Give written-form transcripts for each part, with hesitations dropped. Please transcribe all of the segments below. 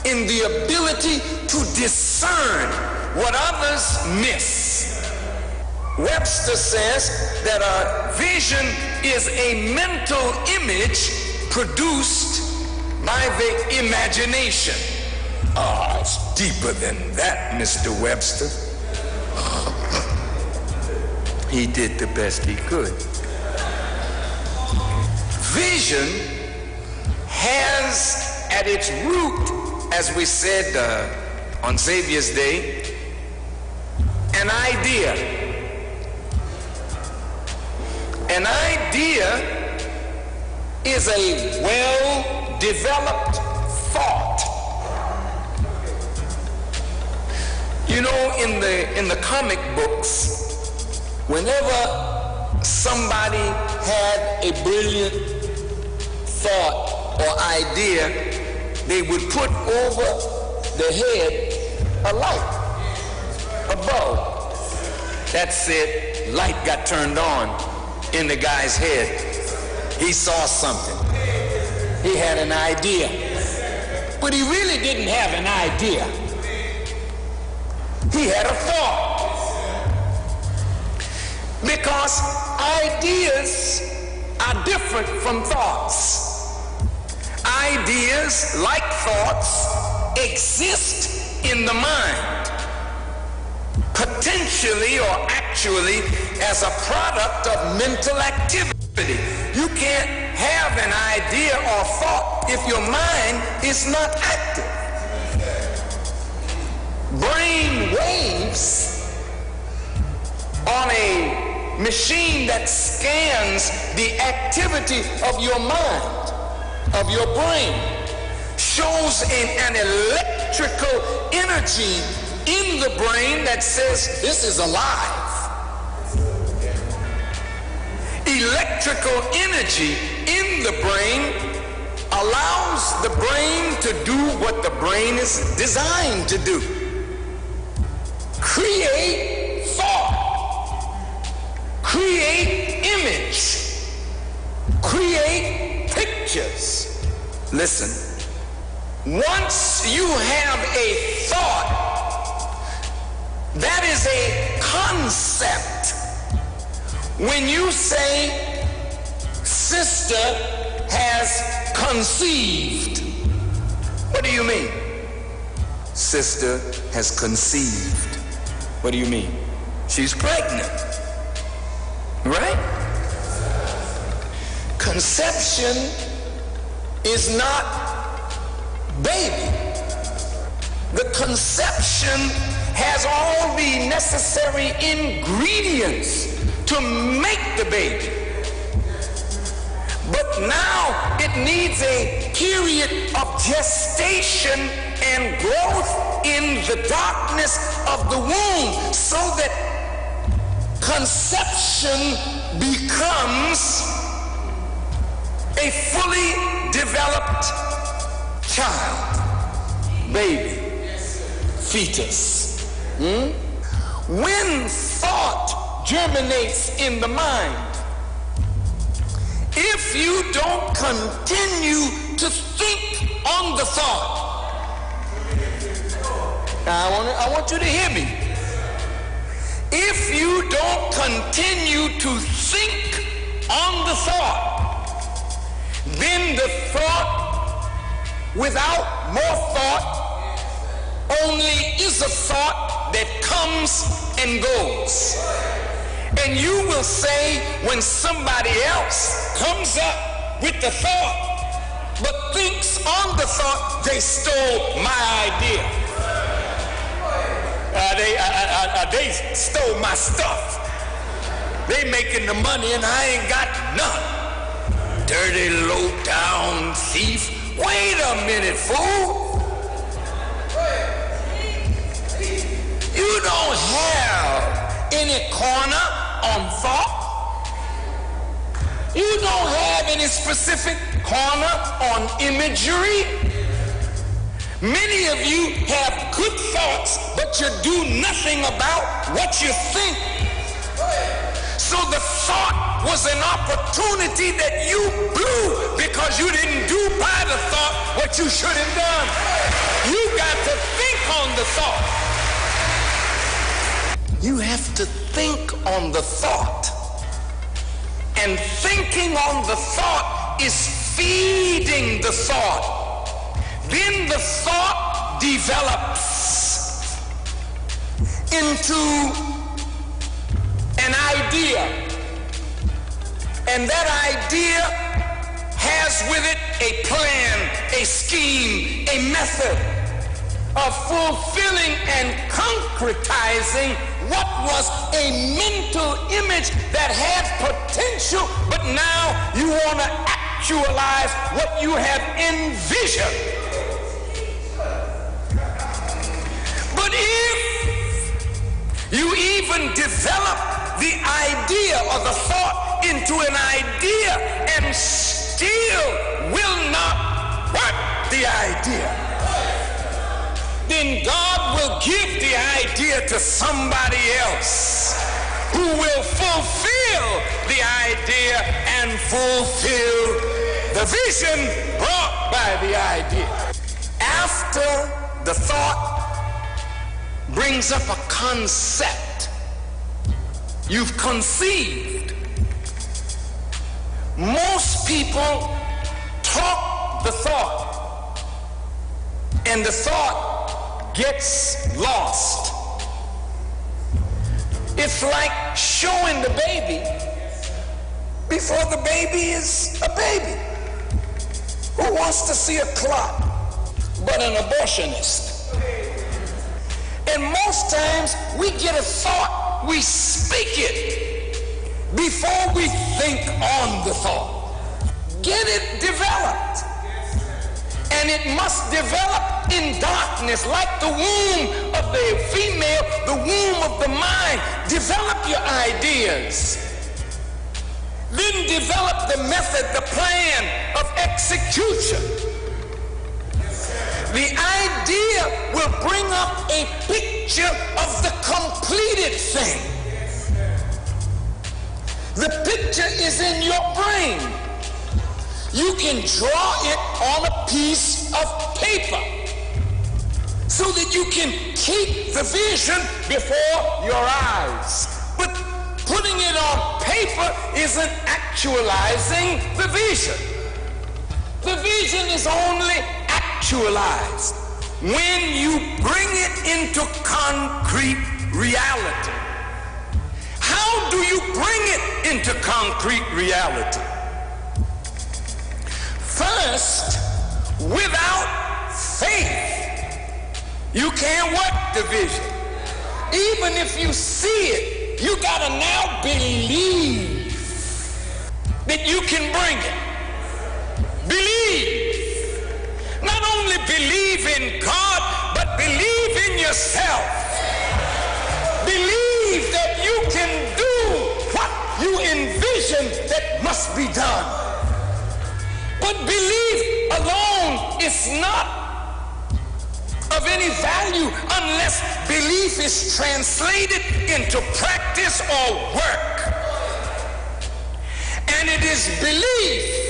in the ability to discern what others miss. Webster says that a vision is a mental image produced by the imagination. Ah, it's deeper than that, Mr. Webster. He did the best he could. Vision has at its root, as we said on Xavier's Day, an idea. An idea is a well-developed thought. You know, in the comic books, whenever somebody had a brilliant thought or idea, they would put over the head a light, a bulb. That's it. Light got turned on in the guy's head. He saw something. He had an idea. But he really didn't have an idea. He had a thought. Because ideas are different from thoughts. Ideas, like thoughts, exist in the mind, potentially or actually as a product of mental activity. You can't have an idea or thought if your mind is not active. Brain waves on a machine that scans the activity of your mind, of your brain, shows an electrical energy in the brain that says this is alive. Electrical energy in the brain allows the brain to do what the brain is designed to do. Create thought, create image, create pictures. Listen, once you have a thought, that is a concept. When you say, sister has conceived, what do you mean? Sister has conceived. What do you mean? She's pregnant, right? Conception is not baby. The conception has all the necessary ingredients to make the baby. But now it needs a period of gestation and growth in the darkness of the womb so that conception becomes a fully developed child, baby, fetus. When thought germinates in the mind, if you don't continue to think on the thought, now I want you to hear me. If you don't continue to think on the thought, then the thought without more thought only is a thought that comes and goes. And you will say when somebody else comes up with the thought but thinks on the thought, they stole my idea. They stole my stuff. They making the money and I ain't got none. Dirty, low-down thief. Wait a minute, fool. You don't have any corner on thought. You don't have any specific corner on imagery. Many of you have good thoughts, but you do nothing about what you think. So the thought was an opportunity that you blew because you didn't do by the thought what you should have done. You thought. You have to think on the thought. And thinking on the thought is feeding the thought. Then the thought develops into an idea. And that idea has with it a plan, a scheme, a method of fulfilling and concretizing what was a mental image that had potential, but now you want to actualize what you have envisioned. But if you even develop the idea or the thought into an idea and still will not work the idea, then God will give the idea to somebody else who will fulfill the idea and fulfill the vision brought by the idea. After the thought brings up a concept you've conceived, most people talk the thought, and the thought gets lost. It's like showing the baby before the baby is a baby. Who wants to see a clot but an abortionist? And most times we get a thought, we speak it before we think on the thought. Get it developed. And it must develop in darkness, like the womb of the female, the womb of the mind. Develop your ideas. Then develop the method, the plan of execution. The idea will bring up a picture of the completed thing. The picture is in your brain. You can draw it on a piece of paper so that you can keep the vision before your eyes. But putting it on paper isn't actualizing the vision. The vision is only actualized when you bring it into concrete reality. How do you bring it into concrete reality? First, without faith, you can't work the vision. Even if you see it, you gotta now believe that you can bring it. Believe. Not only believe in God, but believe in yourself. Believe that you can do what you envision that must be done. But belief alone is not of any value unless belief is translated into practice or work. And it is belief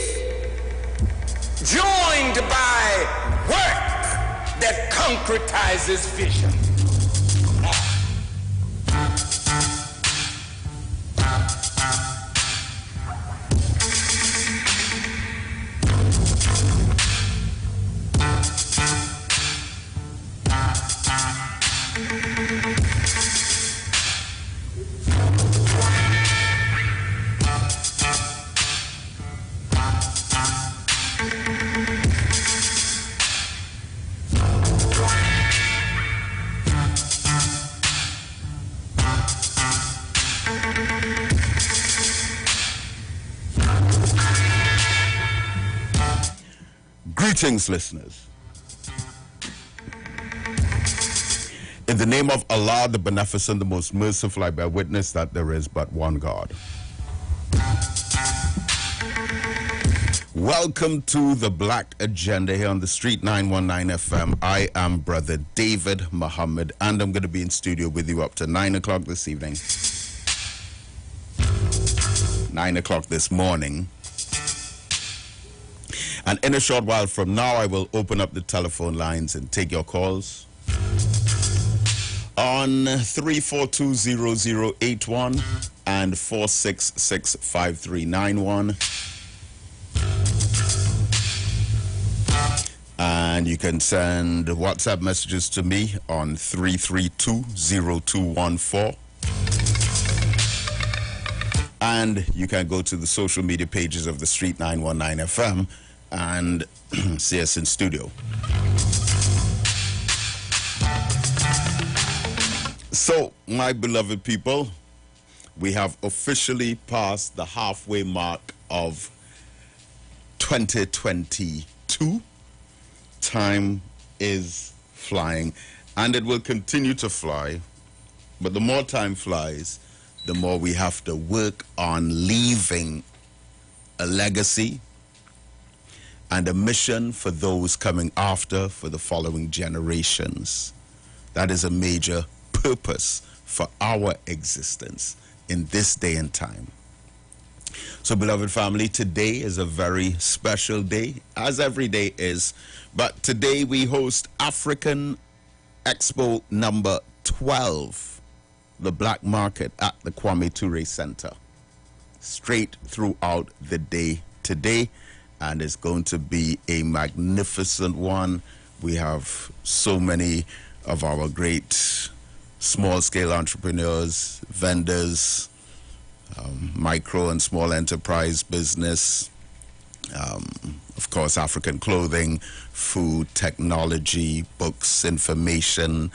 joined by work that concretizes vision. Greetings, listeners. In the name of Allah, the Beneficent, the Most Merciful, I bear witness that there is but one God. Welcome to the Black Agenda here on the Street 919 FM. I am Brother David Muhammad, and I'm going to be in studio with you up to 9 o'clock this evening. 9 o'clock this morning. And in a short while from now, I will open up the telephone lines and take your calls. on 3420081 and 4665391. And you can send WhatsApp messages to me on 3320214. And you can go to the social media pages of the Street 919 FM and see us in studio. So, my beloved people, we have officially passed the halfway mark of 2022. Time is flying, and it will continue to fly. But the more time flies, the more we have to work on leaving a legacy and a mission for those coming after, for the following generations. That is a major purpose for our existence in this day and time. So, beloved family, today is a very special day, as every day is. But today we host African Expo number 12, the Black Market at the Kwame Ture Center, straight throughout the day today. And it's going to be a magnificent one. We have so many of our great small-scale entrepreneurs, vendors, micro and small enterprise business, of course, African clothing, food, technology, books, information,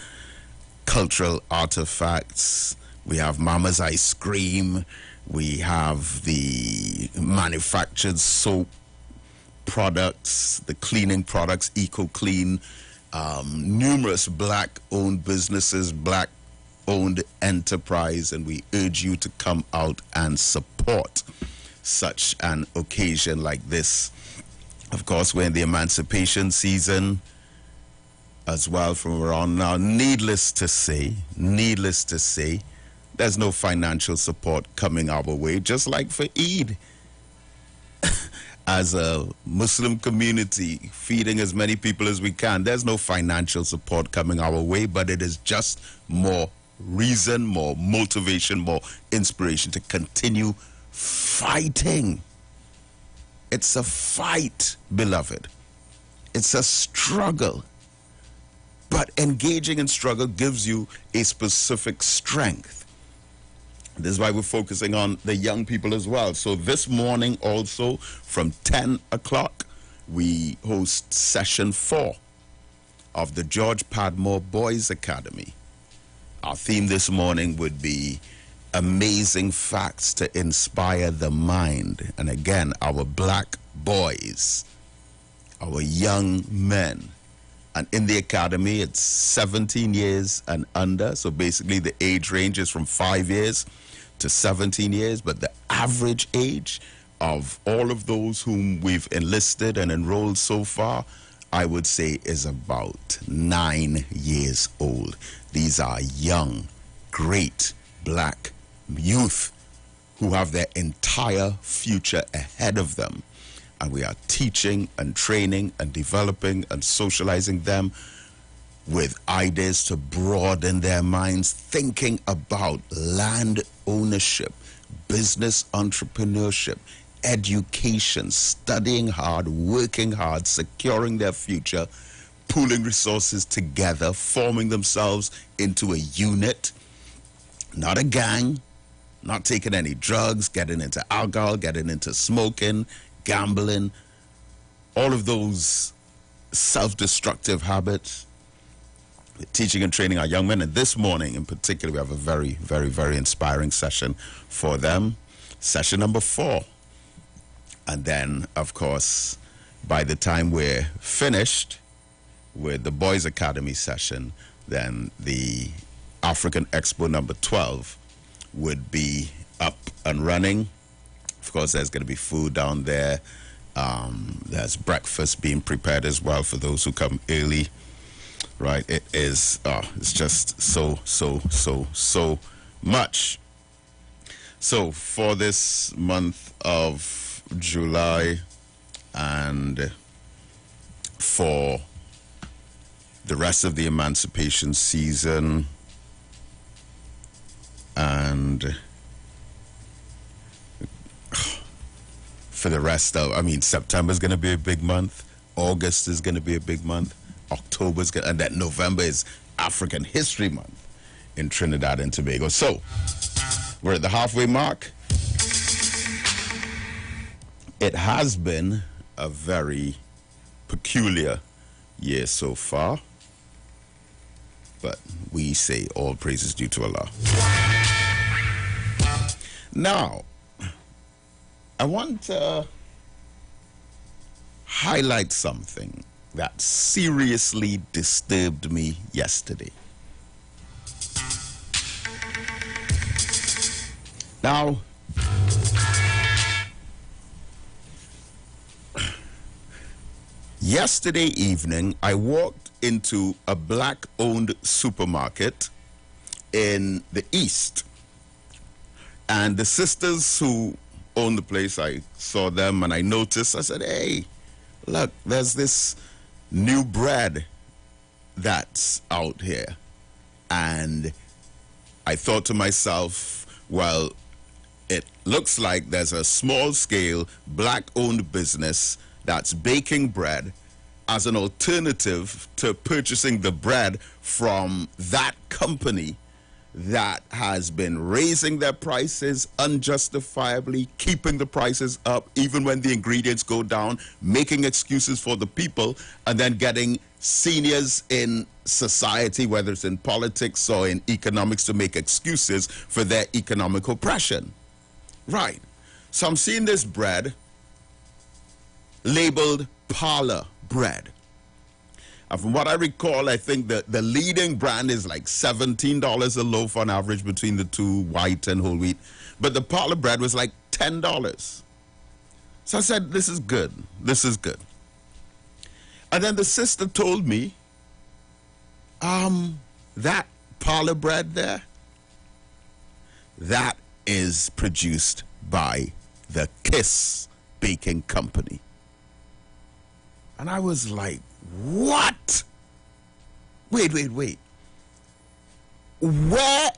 cultural artifacts. We have Mama's ice cream. We have the manufactured soap products, the cleaning products, EcoClean, numerous black-owned businesses, black-owned enterprise, and we urge you to come out and support such an occasion like this. Of course, we're in the emancipation season as well from around now. Needless to say, there's no financial support coming our way, just like for Eid. As a Muslim community, feeding as many people as we can, there's no financial support coming our way, but it is just more reason, more motivation, more inspiration to continue fighting. It's a fight, beloved. It's a struggle. But engaging in struggle gives you a specific strength. This is why we're focusing on the young people as well. So this morning also from 10 o'clock, we host session 4 of the George Padmore Boys Academy. Our theme this morning would be amazing facts to inspire the mind. And again, our black boys, our young men. And in the academy, it's 17 years and under. So basically the age range is from 5 years to 17 years. But the average age of all of those whom we've enlisted and enrolled so far, I would say is about 9 years old. These are young, great black youth who have their entire future ahead of them. And we are teaching and training and developing and socializing them with ideas to broaden their minds, thinking about land ownership, business entrepreneurship, education, studying hard, working hard, securing their future, pooling resources together, forming themselves into a unit, not a gang, not taking any drugs, getting into alcohol, getting into smoking, gambling, all of those self-destructive habits. We're teaching and training our young men, and this morning in particular we have a very, very, very inspiring session for them, session number 4. And then, of course, by the time we're finished with the Boys Academy session, then the African Expo number 12 would be up and running. Of course, there's going to be food down there. There's breakfast being prepared as well for those who come early. Right? It is, it's just so much. So for this month of July and for the rest of the emancipation season, And for the rest of, September is going to be a big month. August is going to be a big month. October is going, and then November is African History Month in Trinidad and Tobago. So we're at the halfway mark. It has been a very peculiar year so far, but we say all praise is due to Allah. Now, I want to highlight something that seriously disturbed me yesterday. Now, yesterday evening, I walked into a black-owned supermarket in the East. And the sisters who own the place, I saw them and I noticed, I said, hey, look, there's this new bread that's out here. And I thought to myself, well, it looks like there's a small-scale black-owned business that's baking bread as an alternative to purchasing the bread from that company that has been raising their prices unjustifiably, keeping the prices up even when the ingredients go down, making excuses for the people, and then getting seniors in society, whether it's in politics or in economics, to make excuses for their economic oppression. Right. So I'm seeing this bread labeled parlor bread. And from what I recall, I think the leading brand is like $17 a loaf on average between the two, white and whole wheat. But the parlor bread was like $10. So I said, this is good. This is good. And then the sister told me, that parlor bread there, that is produced by the Kiss Baking Company. And I was like, what? Wait. Where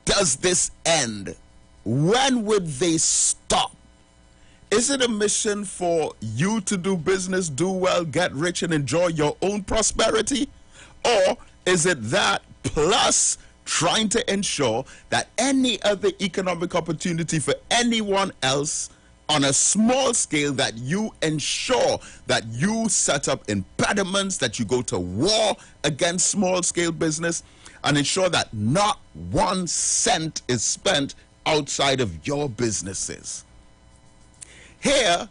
does this end? When would they stop? Is it a mission for you to do business, do well, get rich, and enjoy your own prosperity? Or is it that plus trying to ensure that any other economic opportunity for anyone else on a small scale, that you ensure that you set up impediments, that you go to war against small-scale business, and ensure that not 1 cent is spent outside of your businesses? Here,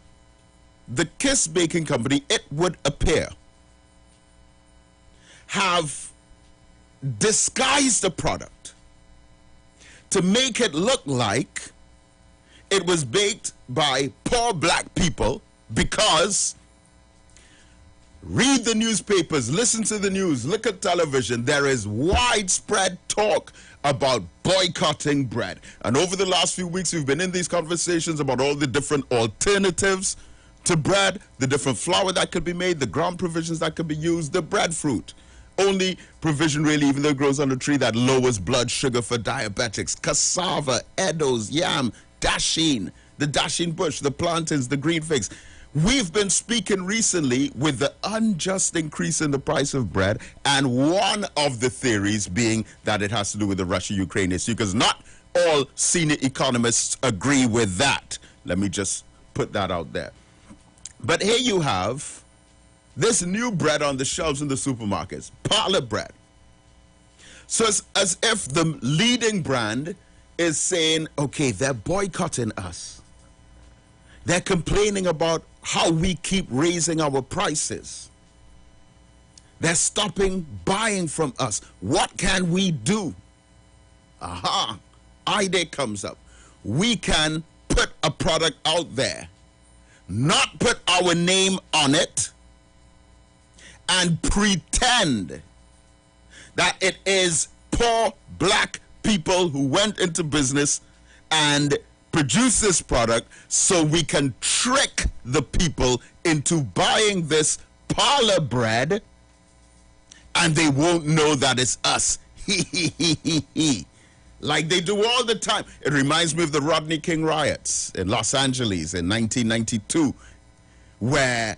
the Kiss Baking Company, it would appear, have disguised the product to make it look like it was baked by poor black people, because read the newspapers, listen to the news, look at television, there is widespread talk about boycotting bread. And over the last few weeks, we've been in these conversations about all the different alternatives to bread, the different flour that could be made, the ground provisions that could be used, the breadfruit. Only provision really, even though it grows on a tree, that lowers blood sugar for diabetics. Cassava, eddos, yam, dasheen, the dasheen bush, the plantains, the green figs. We've been speaking recently with the unjust increase in the price of bread, and one of the theories being that it has to do with the Russia-Ukraine issue, because not all senior economists agree with that. Let me just put that out there. But here you have this new bread on the shelves in the supermarkets, parlor bread. So it's as if the leading brand is saying, okay, they're boycotting us. They're complaining about how we keep raising our prices. They're stopping buying from us. What can we do? Aha, idea comes up. We can put a product out there, not put our name on it, and pretend that it is poor black people who went into business and produced this product, so we can trick the people into buying this parlor bread, and they won't know that it's us. like they do all the time. It reminds me of the Rodney King riots in Los Angeles in 1992, where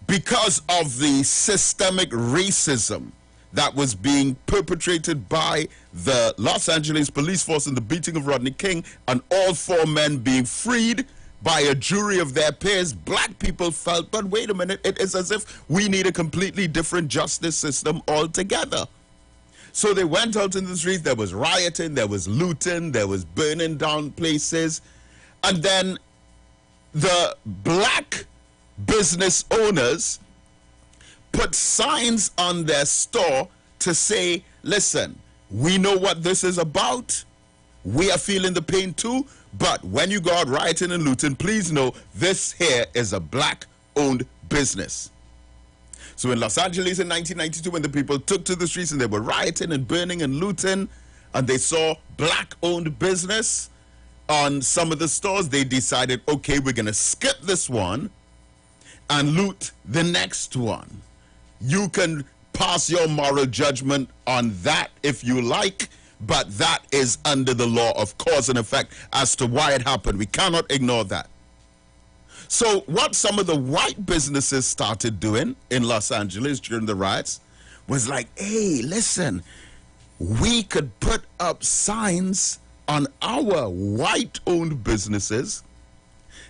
because of the systemic racism that was being perpetrated by the Los Angeles police force in the beating of Rodney King, and all 4 men being freed by a jury of their peers, black people felt, but wait a minute, it is as if we need a completely different justice system altogether. So they went out in the streets. There was rioting, there was looting, there was burning down places. And then the black business owners put signs on their store to say, listen, we know what this is about. We are feeling the pain too. But when you go out rioting and looting, please know this here is a black-owned business. So in Los Angeles in 1992, when the people took to the streets and they were rioting and burning and looting, and they saw black-owned business on some of the stores, they decided, okay, we're going to skip this one and loot the next one. You can pass your moral judgment on that if you like, but that is under the law of cause and effect as to why it happened. We cannot ignore that. So what some of the white businesses started doing in Los Angeles during the riots was like, hey, listen, we could put up signs on our white-owned businesses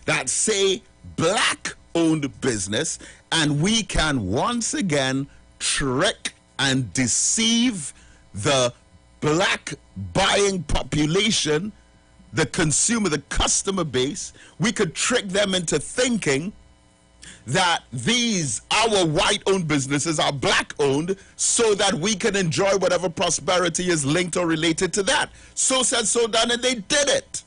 that say black-owned business, and we can once again trick and deceive the black buying population, the consumer, the customer base. We could trick them into thinking that these, our white-owned businesses, are black-owned, so that we can enjoy whatever prosperity is linked or related to that. So said, so done, and they did it.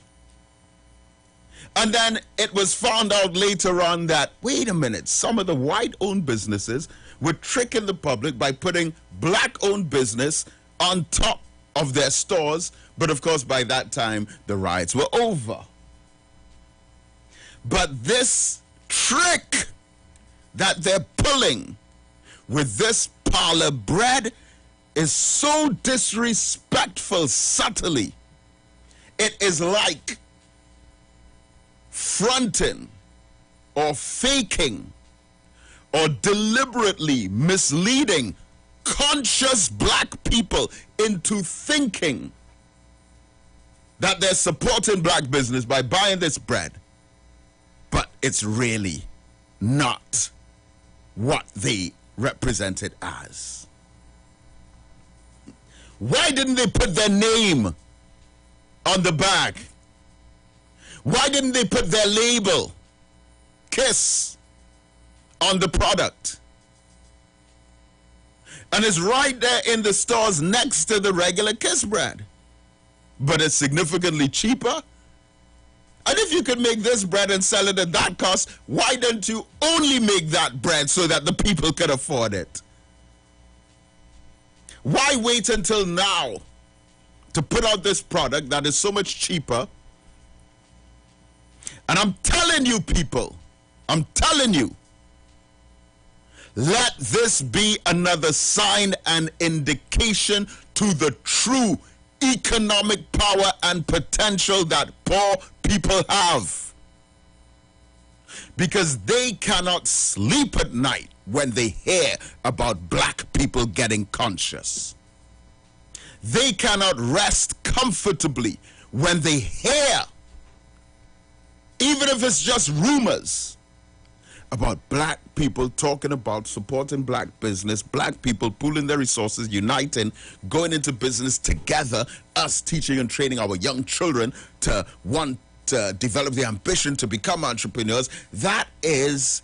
And then it was found out later on that, wait a minute, some of the white-owned businesses were tricking the public by putting black-owned business on top of their stores. But of course, by that time, the riots were over. But this trick that they're pulling with this parlor bread is so disrespectful subtly. It is like fronting or faking or deliberately misleading conscious black people into thinking that they're supporting black business by buying this bread. But it's really not what they represent it as. Why didn't they put their name on the bag? Why didn't they put their label, KISS, on the product? And it's right there in the stores next to the regular KISS bread. But it's significantly cheaper. And if you could make this bread and sell it at that cost, why don't you only make that bread so that the people could afford it? Why wait until now to put out this product that is so much cheaper? And I'm telling you, people, I'm telling you, let this be another sign and indication to the true economic power and potential that poor people have. Because they cannot sleep at night when they hear about black people getting conscious. They cannot rest comfortably when they hear, even if it's just rumors, about black people talking about supporting black business, black people pooling their resources, uniting, going into business together, us teaching and training our young children to want to develop the ambition to become entrepreneurs. That is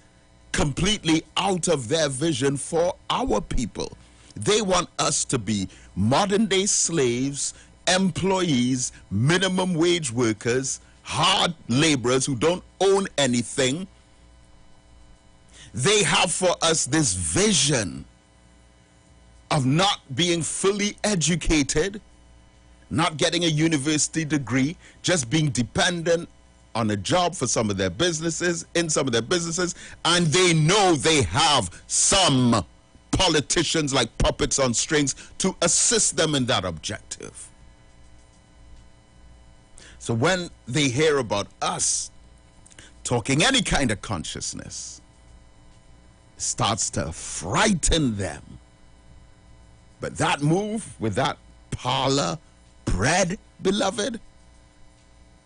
completely out of their vision for our people. They want us to be modern-day slaves, employees, minimum wage workers, hard laborers who don't own anything. They have for us this vision of not being fully educated, not getting a university degree, just being dependent on a job for some of their businesses, in some of their businesses, and they know they have some politicians like puppets on strings to assist them in that objective. So when they hear about us talking any kind of consciousness, it starts to frighten them. But that move with that parlor bread, beloved,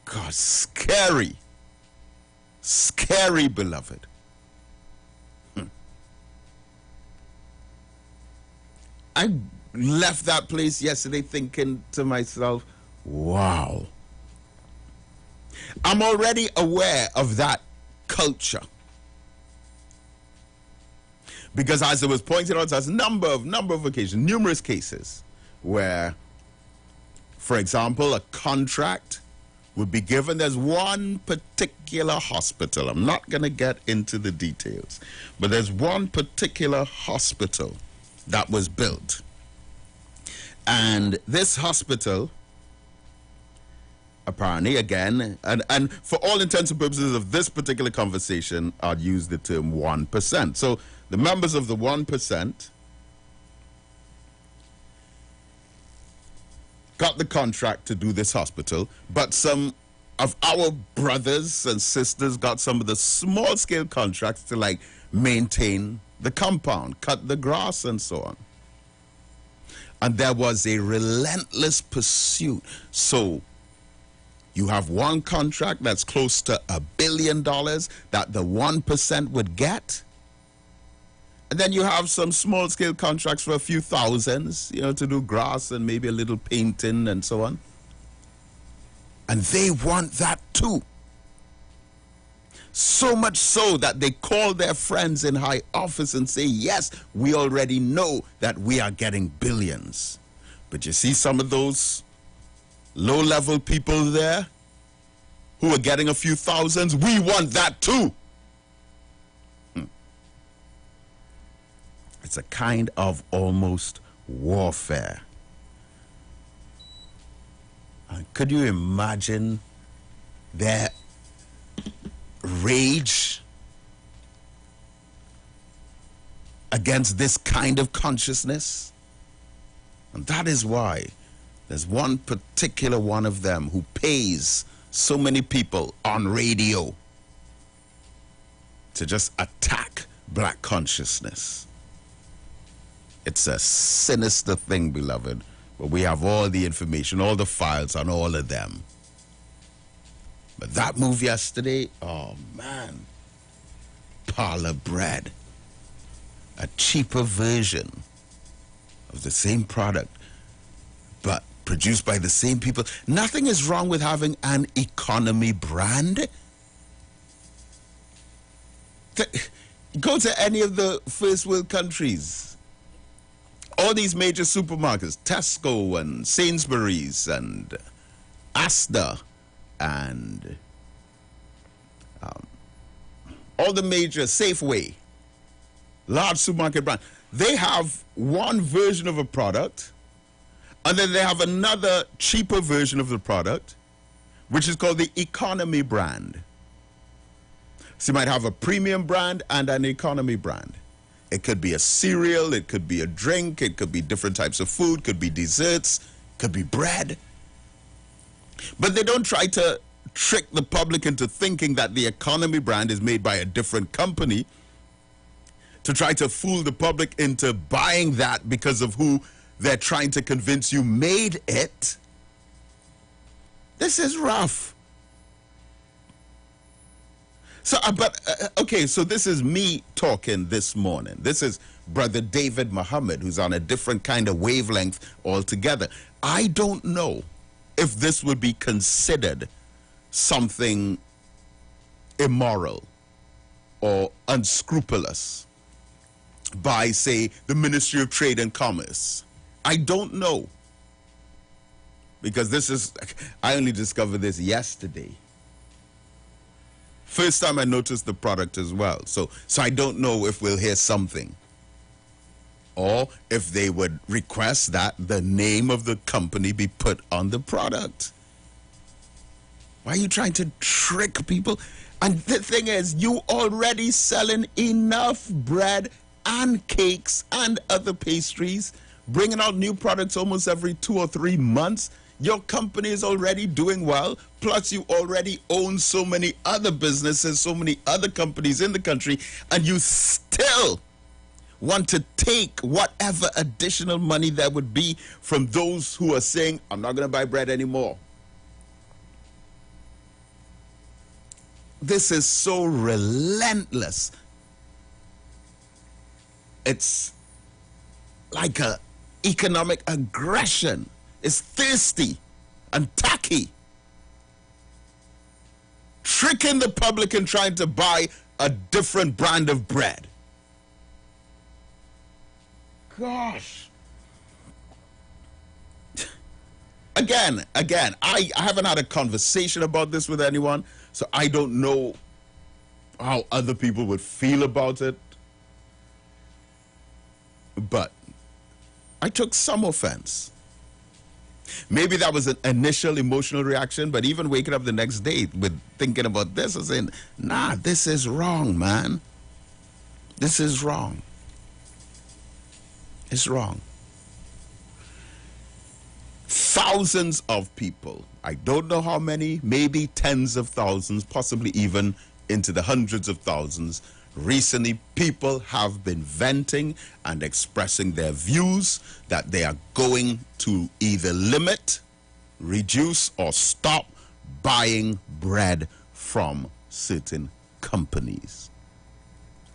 God, scary. Scary, beloved. I left that place yesterday thinking to myself, wow. I'm already aware of that culture. Because as it was pointed out, there's a number of occasions, numerous cases, where, for example, a contract would be given. There's one particular hospital. I'm not going to get into the details, but there's one particular hospital that was built. And this hospital, apparently, again, and for all intents and purposes of this particular conversation, I'll use the term 1%. So the members of the 1% got the contract to do this hospital, but some of our brothers and sisters got some of the small-scale contracts to, like, maintain the compound, cut the grass, and so on. And there was a relentless pursuit. So you have one contract that's close to $1 billion that the 1% would get. And then you have some small-scale contracts for a few thousands, to do grass and maybe a little painting and so on. And they want that too. So much so that they call their friends in high office and say, yes, we already know that we are getting billions. But you see some of those low-level people there who are getting a few thousands, we want that too. It's a kind of almost warfare. Could you imagine their rage against this kind of consciousness? And that is why there's one particular one of them who pays so many people on radio to just attack black consciousness. It's a sinister thing, beloved, but we have all the information, all the files on all of them. But that move yesterday, oh man, parlor bread, a cheaper version of the same product, but produced by the same people. Nothing is wrong with having an economy brand. Go to any of the first world countries. All these major supermarkets, Tesco and Sainsbury's and Asda and all the major Safeway, large supermarket brand, they have one version of a product, and then they have another cheaper version of the product, which is called the economy brand. So you might have a premium brand and an economy brand. It could be a cereal, it could be a drink, it could be different types of food, could be desserts, could be bread. But they don't try to trick the public into thinking that the economy brand is made by a different company, to try to fool the public into buying that because of who they're trying to convince you made it. This is rough. So, okay, so this is me talking this morning. This is Brother David Muhammad, who's on a different kind of wavelength altogether. I don't know if this would be considered something immoral or unscrupulous by, say, the Ministry of Trade and Commerce. I don't know. Because this is, I only discovered this yesterday. First time I noticed the product as well. So I don't know if we'll hear something. Or if they would request that the name of the company be put on the product. Why are you trying to trick people? And the thing is, you already selling enough bread and cakes and other pastries, bringing out new products almost every 2 or 3 months. Your company is already doing well. Plus, you already own so many other businesses, so many other companies in the country, and you still want to take whatever additional money there would be from those who are saying, I'm not going to buy bread anymore. This is so relentless. It's like a economic aggression. It's thirsty and tacky. Tricking the public and trying to buy a different brand of bread. Gosh. Again, I haven't had a conversation about this with anyone, so I don't know how other people would feel about it. But I took some offense. Maybe that was an initial emotional reaction, but even waking up the next day with thinking about this and saying, nah, this is wrong, man. This is wrong. It's wrong. Thousands of people, I don't know how many, maybe tens of thousands, possibly even into the hundreds of thousands. Recently, people have been venting and expressing their views that they are going to either limit, reduce, or stop buying bread from certain companies,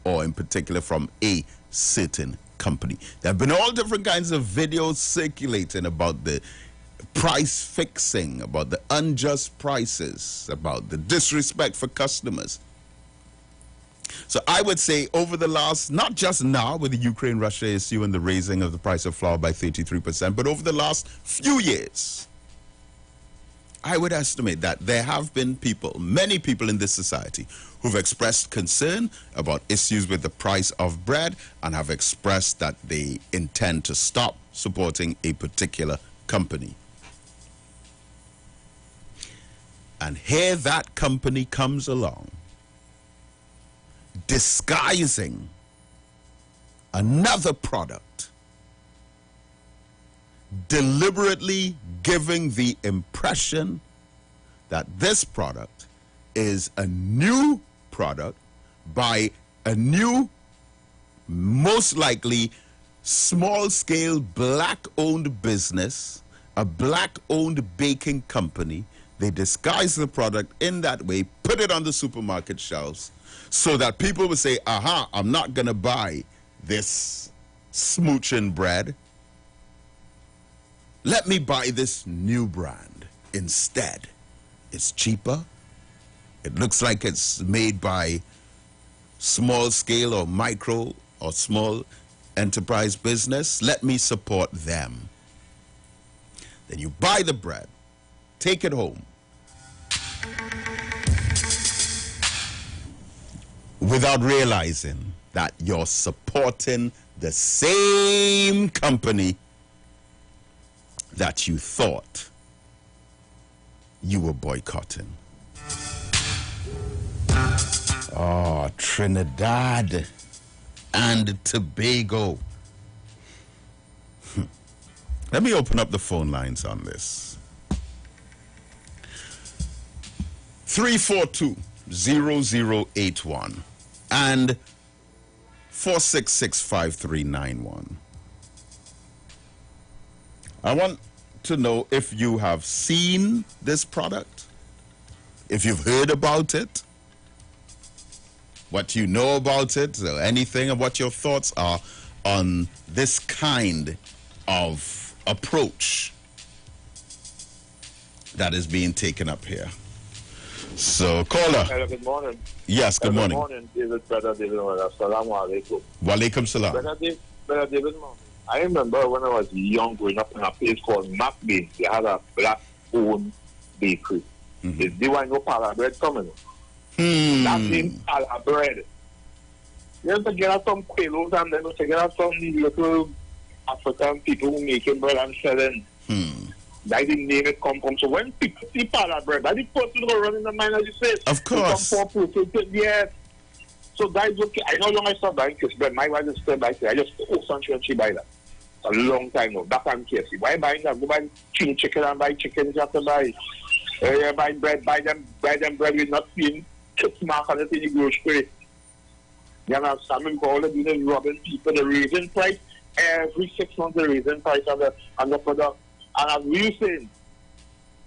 or in particular from a certain company. There have been all different kinds of videos circulating about the price fixing, about the unjust prices, about the disrespect for customers. So I would say over the last, not just now with the Ukraine-Russia issue and the raising of the price of flour by 33%, but over the last few years, I would estimate that there have been people, many people in this society, who've expressed concern about issues with the price of bread and have expressed that they intend to stop supporting a particular company. And here that company comes along, disguising another product, deliberately giving the impression that this product is a new product by a new, most likely small-scale black-owned business, a black-owned baking company. They disguise the product in that way, put it on the supermarket shelves, so that people will say, aha, I'm not going to buy this smooching bread. Let me buy this new brand instead. It's cheaper. It looks like it's made by small scale or micro or small enterprise business. Let me support them. Then you buy the bread, take it home, without realizing that you're supporting the same company that you thought you were boycotting. Oh, Trinidad and Tobago. Let me open up the phone lines on this. 342-0081 and 466-5391. I want to know if you have seen this product, if you've heard about it, what you know about it, or anything, and what your thoughts are on this kind of approach that is being taken up here. So, caller. Hello, good morning. Yes, good morning. Good morning, David, Brother David. Assalamu alaikum. Wa alaikum salam. Brother David, I remember when I was young growing up in a place called Macbay. They had a black-owned bakery. Is the one no pala bread coming? That means pala bread. You have to get some quilos and then to get some little African people who making bread and selling. That the name it come from. So when people see pala bread, that the person who run in the mind, as you say. Of course. Yes. So that is okay. I no longer start buying kiss bread. My wife is still buying it. I just go something and she buy that. a long time now. That time KFC. Why buying that? Go buy chicken and buy chickens. You have to buy. Buy bread. Buy them bread with not seeing kids mark on it in the grocery. You understand me? Because all they're doing is robbing people. The raising price every 6 months. The raising price on the product. And as we saying,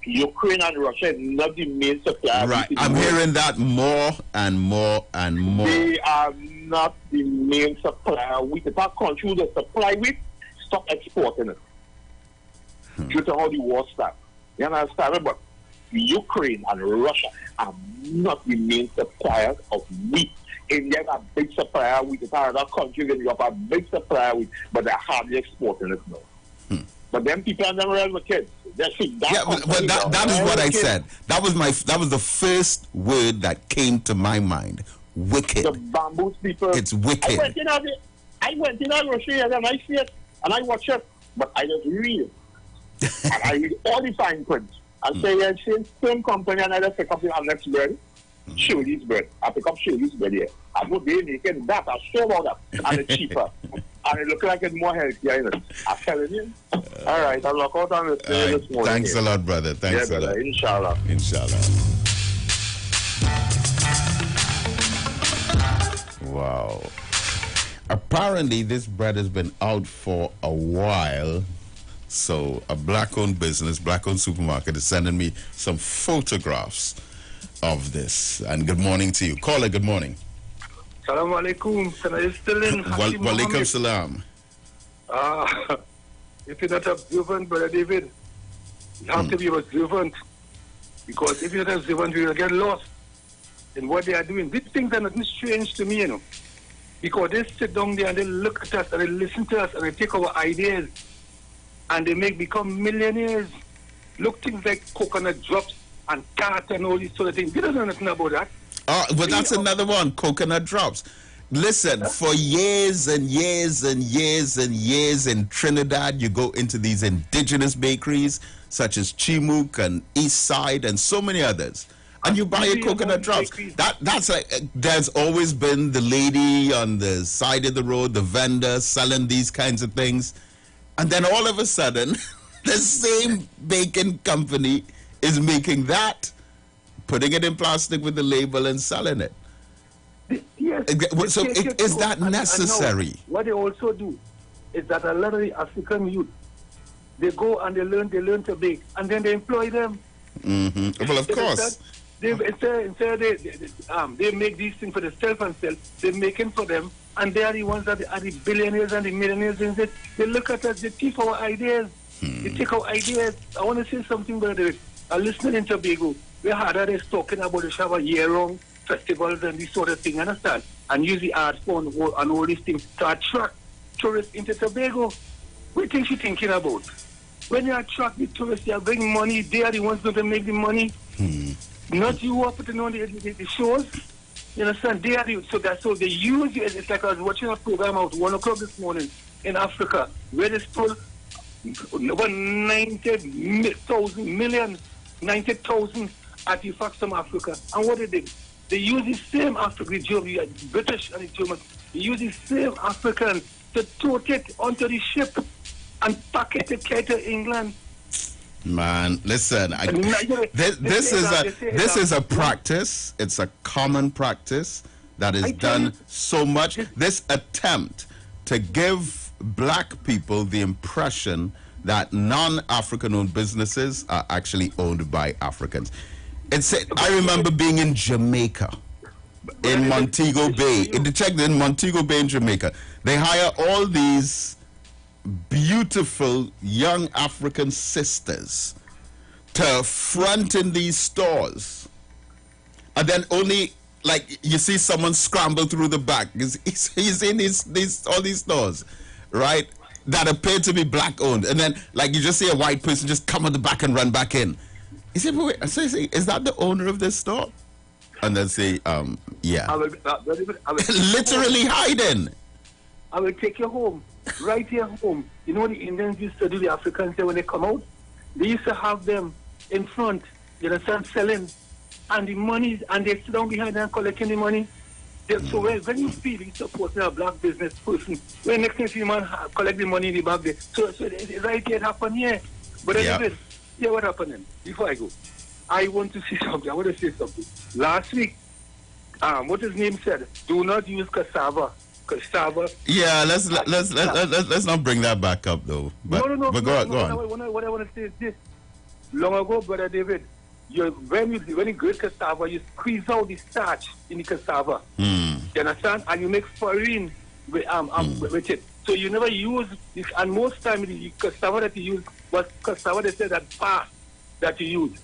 Ukraine and Russia is not the main supplier. Right, I'm hearing that more and more and more. They are not the main supplier. If our country that supply wheat, stop exporting it. Due to how the war started. You understand me? But Ukraine and Russia are not the main suppliers of wheat. India is a big supplier of wheat. If other countries in Europe are big supplier of wheat, but they're hardly exporting it now. But them people are never ever kids. But that is what I said. That was the first word that came to my mind. Wicked. The bamboo people. It's wicked. I went in a grocery and I see it and I watch it, but I just read it. And I read all the fine print. And say, yeah, same company, and I just pick up the next bread. Shirley's bread. I pick up Shirley's bread here. I go there making that. I show about that. And it's cheaper. And it looks like it's more healthier in it. I'm telling you. All right, I'll look out on this morning. Thanks a lot, brother. Thanks a lot. Inshallah. Wow. Apparently, this bread has been out for a while. So, a black-owned business, black-owned supermarket is sending me some photographs of this. And good morning to you. Caller, good morning. Salam alaikum. Are you still in? Walaikum salam. If you're not observant, Brother David, you have to be observant. Because if you're not observant, you will get lost in what they are doing. These things are nothing strange to me, Because they sit down there and they look at us and they listen to us and they take our ideas and they become millionaires. Look, things like coconut drops and cat and all these sort of things. They don't know nothing about that. But that's another one, coconut drops. Listen, for years and years and years and years in Trinidad, you go into these indigenous bakeries such as Chimook and East Side and so many others, and you buy a coconut drops. That's like, there's always been the lady on the side of the road, the vendor selling these kinds of things, and then all of a sudden, the same baking company is making that, putting it in plastic with the label and selling it. Yes. So is that necessary? And what they also do is that a lot of the African youth, they go and they learn to bake, and then they employ them. Well, of course. They make these things for themselves and sell. They make them for them, and they are the ones that are the billionaires and the millionaires. And they look at us, they take our ideas. They take our ideas. I want to say something, brother. I listened in Tobago. We had others talking about the Shabbat year-round festivals and this sort of thing, understand? And use the art form and all these things to attract tourists into Tobago. What things you thinking about? When you attract the tourists, you are bringing money. They are the ones going to make the money. Not you are putting on the shows. You understand? They are the, so they use you. It's like I was watching a program out 1 o'clock this morning in Africa where they stole over 90,000 artifacts from Africa. And what they did? They use the same African, the British and the Germans, they use the same African to tote it onto the ship and pack it to carry to England. Man, listen, this is a practice. It's a common practice that is done so much. This attempt to give black people the impression that non-African-owned businesses are actually owned by Africans. I remember being in Jamaica, in Montego Bay. In Montego Bay in Jamaica, they hire all these beautiful young African sisters to front in these stores, and then only like you see someone scramble through the back. He's in all these stores, right, that appear to be black owned, and then like you just see a white person just come at the back and run back in. He said, wait, so you say, is that the owner of this store? And then say, yeah. Literally hiding. I will take you home, right here home. You know what the Indians used to do, the Africans, when they come out? They used to have them in front, you understand, selling. And the money, and they sit down behind them collecting the money. Yeah, so when you feel you supporting a black business person, when next thing you man collect the money in the back there. So it's right here, it happen here. But anyway, yeah, what happened? Before I go, I want to say something. I want to say something. Last week, what his name said, do not use cassava. Cassava. Yeah, let's not bring that back up though. But, No. But go on. What I want to say is this. Long ago, Brother David, when you grate cassava, you squeeze out the starch in the cassava. You understand? And you make farine with it. So you never use this, and most time the cassava that you use was cassava they said that past that you use.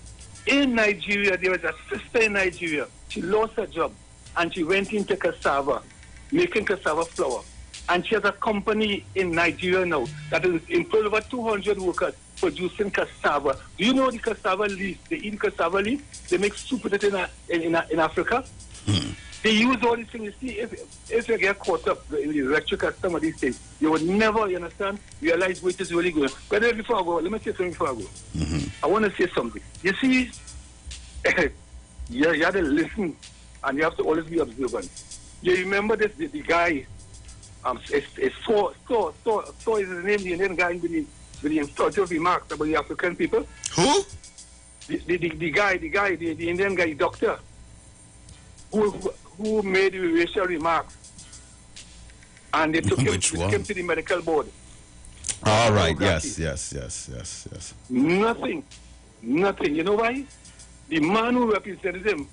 In Nigeria, there was a sister in Nigeria. She lost her job and she went into cassava, making cassava flour. And she has a company in Nigeria now that is employed over 200 workers producing cassava. Do you know the cassava leaf? They eat cassava leaf. They make soup with it in Africa. They use all these things. You see, if you get caught up in the electric or some of these things, you would never, you understand, realize what is really going on. But before I go, let me say something before I go. I want to say something. You see, you have to listen and you have to always be observant. You remember this, the guy, it's so is his name, the Indian guy with the instructive remarks about the African people. Who? The guy, the Indian guy, the doctor, who made the racial remarks, and they took him to the medical board. All right. Yes. Nothing. You know why? The man who represented him,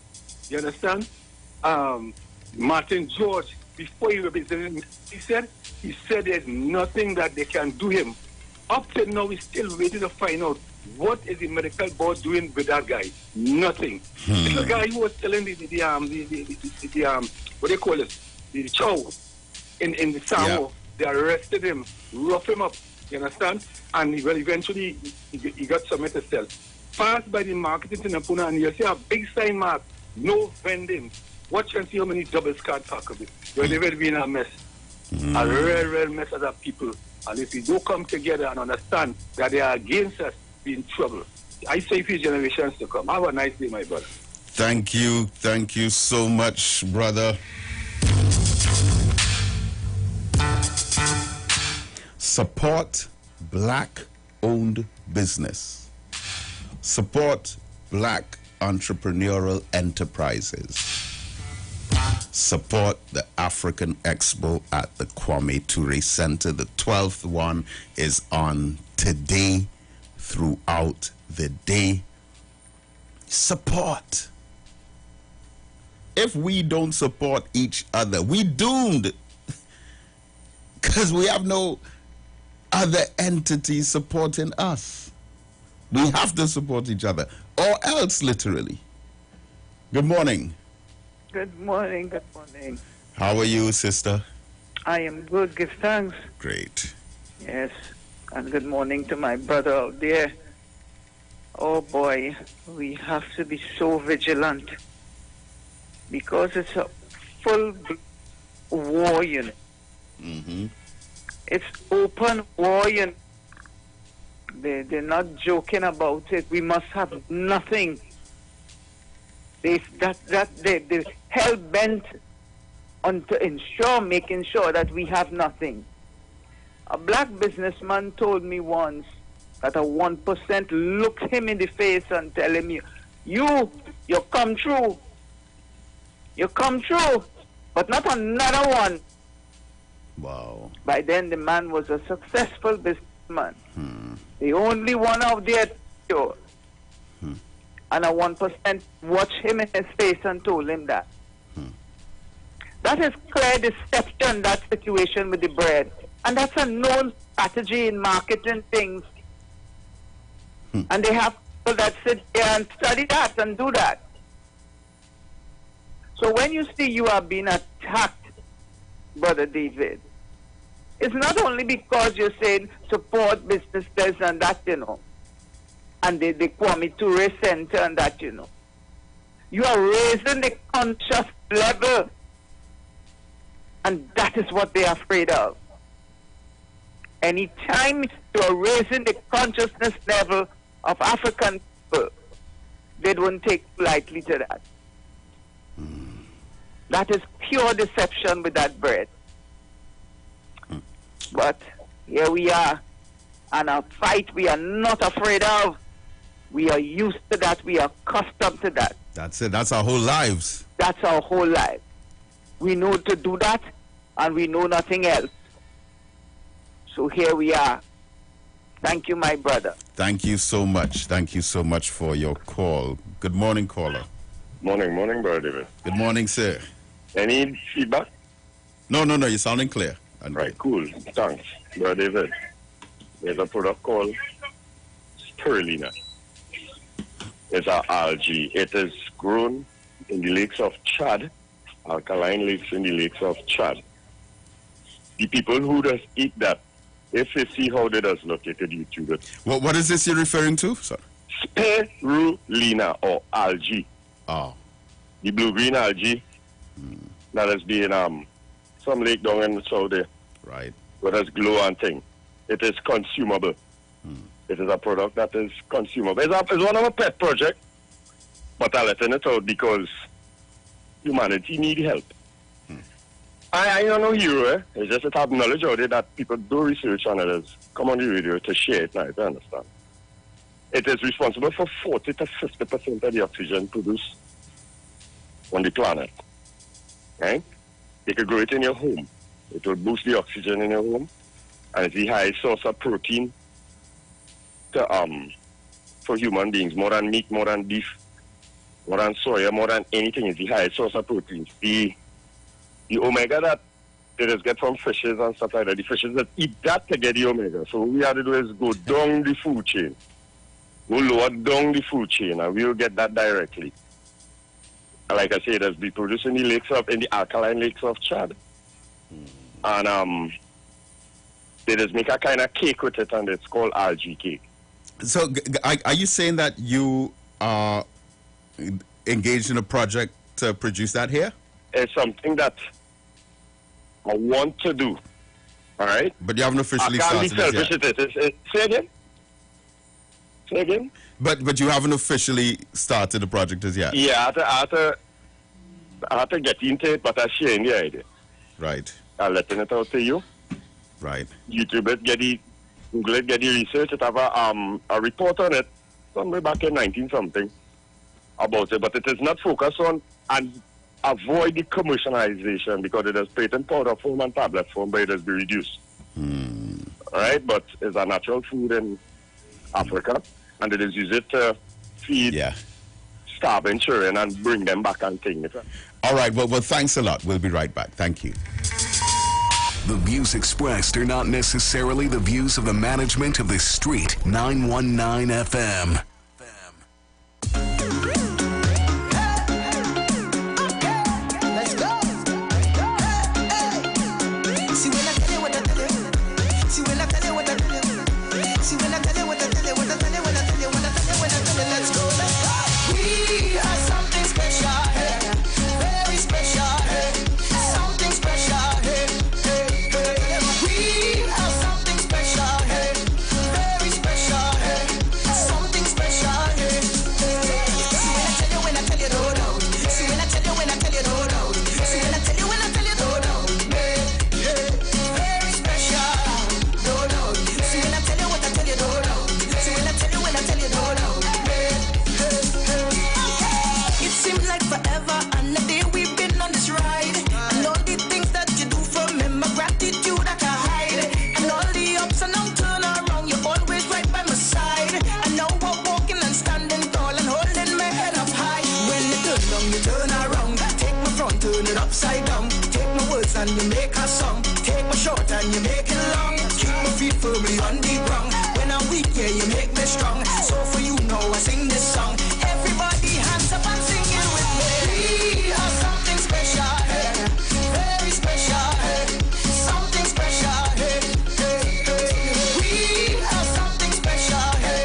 you understand? Martin George, before he represented him, he said there's nothing that they can do him. Up till now, we're still waiting to find out what is the medical board doing with that guy. Nothing. The guy who was telling the what do you call it? The chow in the Samo, they arrested him, rough him up, you understand? And eventually he got submitted to cell. Passed by the marketing in Napuna, and you see a big sign mark, no vending. Watch and see how many doubles card pack of it. You're never been a mess. A real mess of that people. And if we don't come together and understand that they are against us, we're in trouble. I say for generations to come. Have a nice day, my brother. Thank you so much, brother. Support black-owned business. Support black entrepreneurial enterprises. Support the African Expo at the Kwame Ture Center. The 12th one is on today throughout the day. Support. If we don't support each other, we doomed. Because we have no other entity supporting us. We have to support each other, or else, literally. Good morning. Good morning. How are you, sister? I am good, give thanks. Great. Yes, and good morning to my brother out there. Oh boy, we have to be so vigilant because it's a full war, you know. It's open war, you know. They're not joking about it. We must have nothing. They're hell bent on to making sure that we have nothing. A black businessman told me once that a 1% looked him in the face and tell him, you come true. You come true, but not another one. Wow. By then, the man was a successful businessman. The only one out there, and a 1% watched him in his face and told him that. That is clear deception, that situation with the bread. And that's a known strategy in marketing things. And they have people that sit there and study that and do that. So when you see you are being attacked, Brother David, it's not only because you're saying support businesses and that, you know, and the Kwame Ture Center and that, you know. You are raising the conscious level, and that is what they are afraid of. Anytime you are raising the consciousness level of African people, they don't take lightly to that. That is pure deception with that bread. But here we are, and a fight we are not afraid of. We are used to that. We are accustomed to that. That's it. That's our whole lives. That's our whole life. We know to do that, and we know nothing else. So here we are. Thank you, my brother. Thank you so much. Thank you so much for your call. Good morning, caller. Morning, Brother David. Good morning, sir. Any feedback? No. You're sounding clear. Right, cool. Thanks, Brother David. There's a product called spirulina. It's an algae. It is grown in the lakes of Chad, alkaline lakes in the lakes of Chad. The people who just eat that, if they see how they does look, they could YouTube it. What is this you're referring to? Sorry. Spirulina or algae. Oh. The blue-green algae that has been some lake down in the south there. Right. Where there's glow and thing. It is consumable. It is a product that is consumable. It's one of a pet project, but I'm letting it out because humanity need help. I don't know you, it's just that I have knowledge out there that people do research on it, come on the radio to share it now, I understand. It is responsible for 40 to 50% of the oxygen produced on the planet. Right? You could grow it in your home. It will boost the oxygen in your home, and it's the highest source of protein to, for human beings, more than meat, more than beef, more than soya, more than anything. It's the highest source of protein. The omega that they just get from fishes and stuff like that, the fishes that eat that to get the omega. So what we have to do is go down the food chain. Go lower down the food chain, and we'll get that directly. And like I say, it has been produced in the alkaline lakes of Chad. And they just make a kind of cake with it, and it's called algae cake. So are you saying that you are engaged in a project to produce that here? It's something that I want to do. All right? But you haven't officially I can't started be selfish it yet. Say again? Say again? But you haven't officially started the project as yet? Yeah, I had to get into it, but I'm sharing the idea. Right. I'm letting it out to you. Right. YouTube it, Google it, get the research. It have a report on it somewhere back in 19-something about it, but it is not focused on and avoid the commercialization because it is patent powder form and tablet form, but it has been reduced. All right, but it's a natural food in Africa, and it is used to feed starving children and bring them back and things. All right, well, thanks a lot. We'll be right back. Thank you. The views expressed are not necessarily the views of the management of the Street 919 FM. And you make a song, take my short and you make it long. Keep my feet firmly on the ground. When I'm weak, yeah, you make me strong. So for you know I sing this song. Everybody hands up and sing it with me. We are something special, hey. Very special, hey. Something special, hey. Hey, hey. We are something special, hey.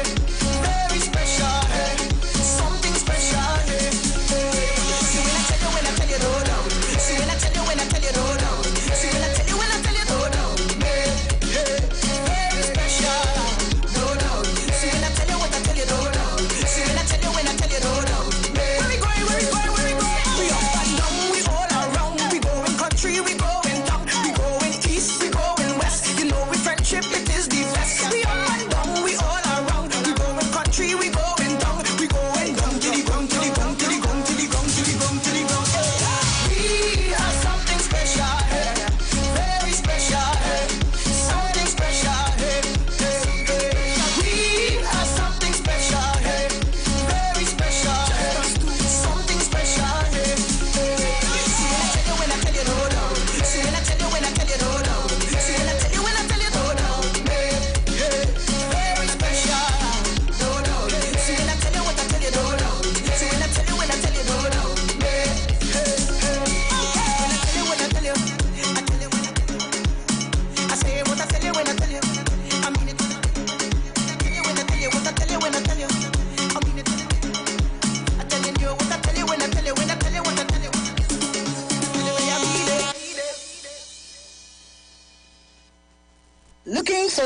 Very special, hey. Something special, hey. Hey. See when I tell you, no, no. See when I tell you, no, no. See when I tell you, no, no. Hey, hey. Very special, no, no. See when I tell you what I tell you, no.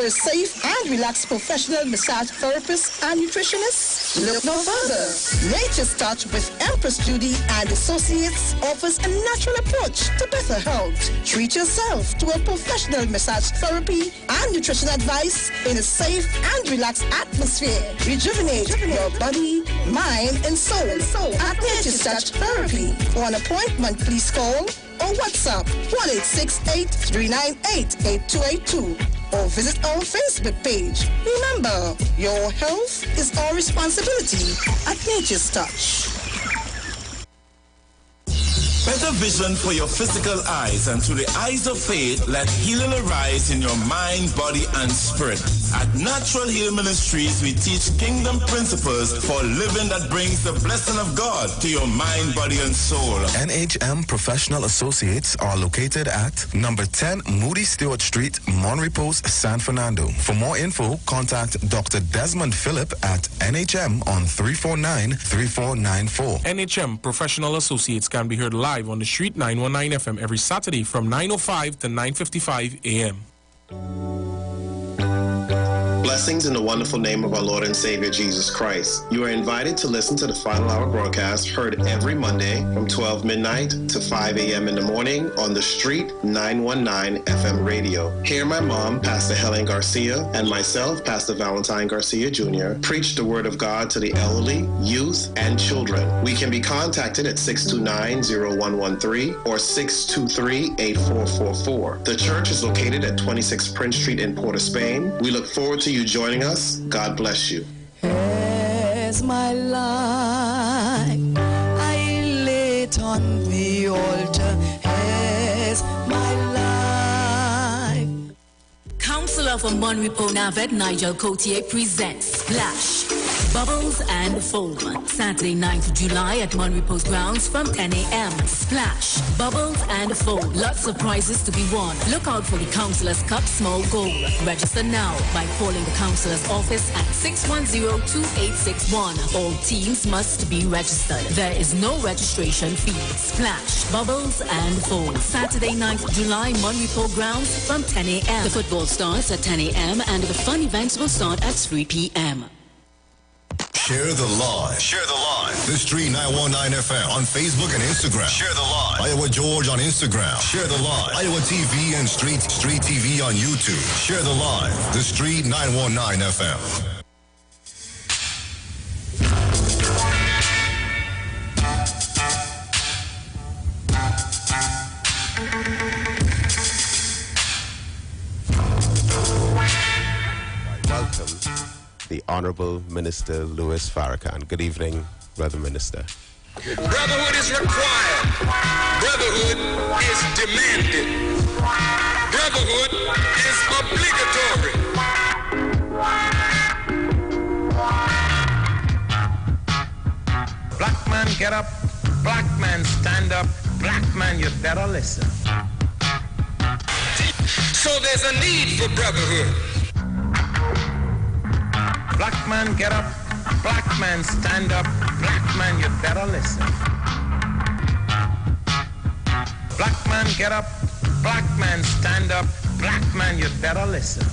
a safe and relaxed professional massage therapist and nutritionist? Look no further. Nature's Touch with Empress Judy and Associates offers a natural approach to better health. Treat yourself to a professional massage therapy and nutrition advice in a safe and relaxed atmosphere. Rejuvenate your body, mind, and soul at Nature's Touch Therapy. For an appointment, please call or WhatsApp 1-868-398-8282 or visit our Facebook page. Remember, your health is our responsibility at Nature's Touch. Better vision for your physical eyes, and through the eyes of faith, let healing arise in your mind, body, and spirit. At Natural Heal Ministries, we teach kingdom principles for living that brings the blessing of God to your mind, body, and soul. NHM Professional Associates are located at number 10 Moody Stewart Street, Monterey Post, San Fernando. For more info, contact Dr. Desmond Phillip at NHM on 349-3494. NHM Professional Associates can be heard live on the Street 919 FM every Saturday from 9:05 to 9:55 a.m. Blessings in the wonderful name of our Lord and Savior Jesus Christ. You are invited to listen to the Final Hour broadcast heard every Monday from 12 midnight to 5 a.m. in the morning on the Street 919 FM radio. Here my mom, Pastor Helen Garcia, and myself, Pastor Valentine Garcia Jr., preach the Word of God to the elderly, youth, and children. We can be contacted at 629-0113 or 623-8444. The church is located at 26 Prince Street in Port of Spain. We look forward to you joining us. God bless you. As my life I lay it on the altar, as my life. Counselor from Monterey Navet, Nigel Cotier presents Splash, Bubbles and Foam. Saturday, 9th July at Monterey Post Grounds from 10 a.m. Splash, Bubbles and Foam. Lots of prizes to be won. Look out for the Counselor's Cup Small Goal. Register now by calling the Counselor's office at 610-2861. All teams must be registered. There is no registration fee. Splash, Bubbles and Foam. Saturday, 9th July, Monterey Post Grounds from 10 a.m. The football starts at 10 a.m. and the fun events will start at 3 p.m. Share the live. Share the live. The Street 919 FM on Facebook and Instagram. Share the live. Iowa George on Instagram. Share the live. Iowa TV and Street TV on YouTube. Share the live. The Street 919 FM. Welcome, the Honorable Minister Louis Farrakhan. Good evening, Brother Minister. Brotherhood is required. Brotherhood is demanded. Brotherhood is obligatory. Black man, get up. Black man, stand up. Black man, you better listen. So there's a need for brotherhood. Black man, get up. Black man, stand up. Black man, you better listen. Black man, get up. Black man, stand up. Black man, you better listen.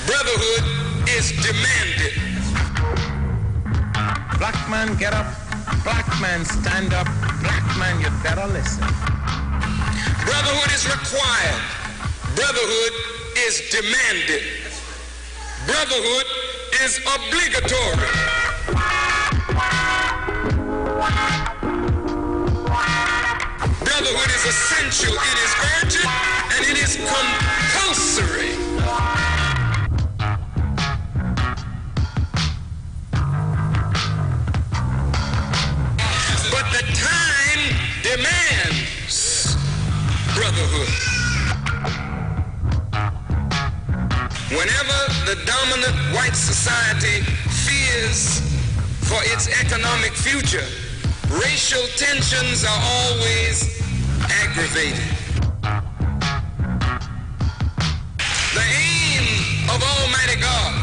Brotherhood is demanded. Black man, get up. Black man, stand up. Black man, you better listen. Brotherhood is required. Brotherhood is demanded. Brotherhood is obligatory. Brotherhood is essential, it is urgent, and it is compulsory. But the time demands brotherhood. Whenever the dominant white society fears for its economic future, racial tensions are always aggravated. The aim of Almighty God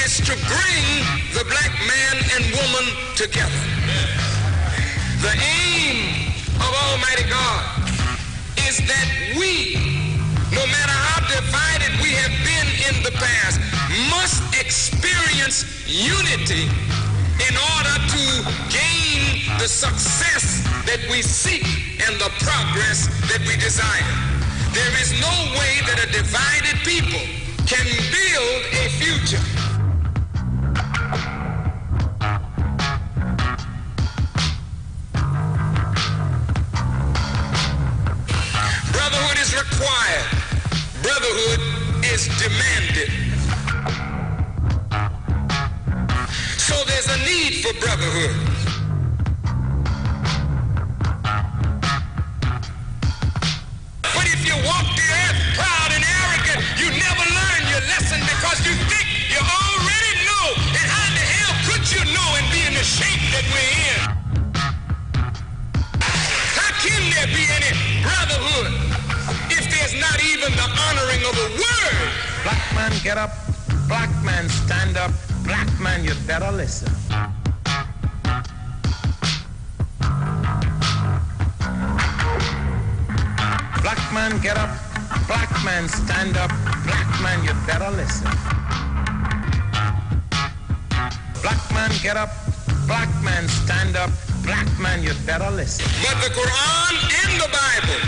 is to bring the black man and woman together. The aim of Almighty God is that we, no matter how divided we have been in the past, must experience unity in order to gain the success that we seek and the progress that we desire. There is no way that a divided people can build a future. Brotherhood is required. Brotherhood is demanded. So there's a need for brotherhood. But if you walk the earth proud and arrogant, you never learn your lesson because you think you already know. And how in the hell could you know and be in the shape that we're in? How can there be any brotherhood if there's not even the honoring of a word? Black man, get up. Black man, stand up. Black man, you better listen. Black man, get up. Black man, stand up. Black man, you better listen. Black man, get up. Black man, stand up. Black man, you better listen. But the Quran and the Bible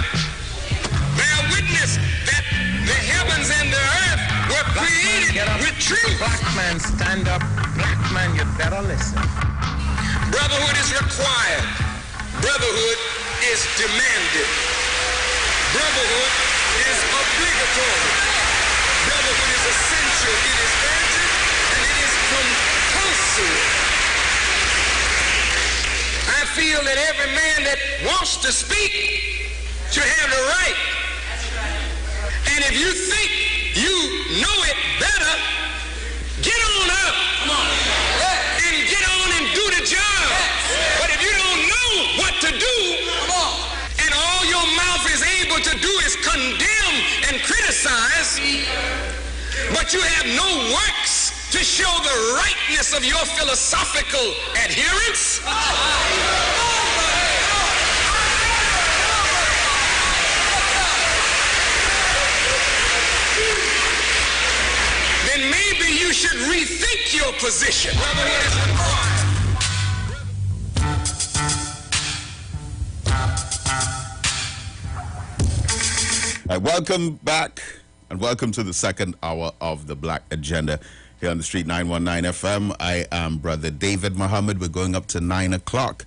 bear witness that the heavens and the earth were created with truth. Black man, stand up. Black man, you better listen. Brotherhood is required. Brotherhood is demanded. Brotherhood is obligatory. Brotherhood is essential. It is urgent and it is compulsory. I feel that every man that wants to speak should have the right. And if you think you know it better, get on up and get on and do the job. But if you don't know what to do, and all your mouth is able to do is condemn and criticize, but you have no works to show the rightness of your philosophical adherence, then maybe you should rethink your position. Welcome back and welcome to the second hour of the Black Agenda here on the Street 919 FM. I am Brother David Muhammad. We're going up to 9 o'clock.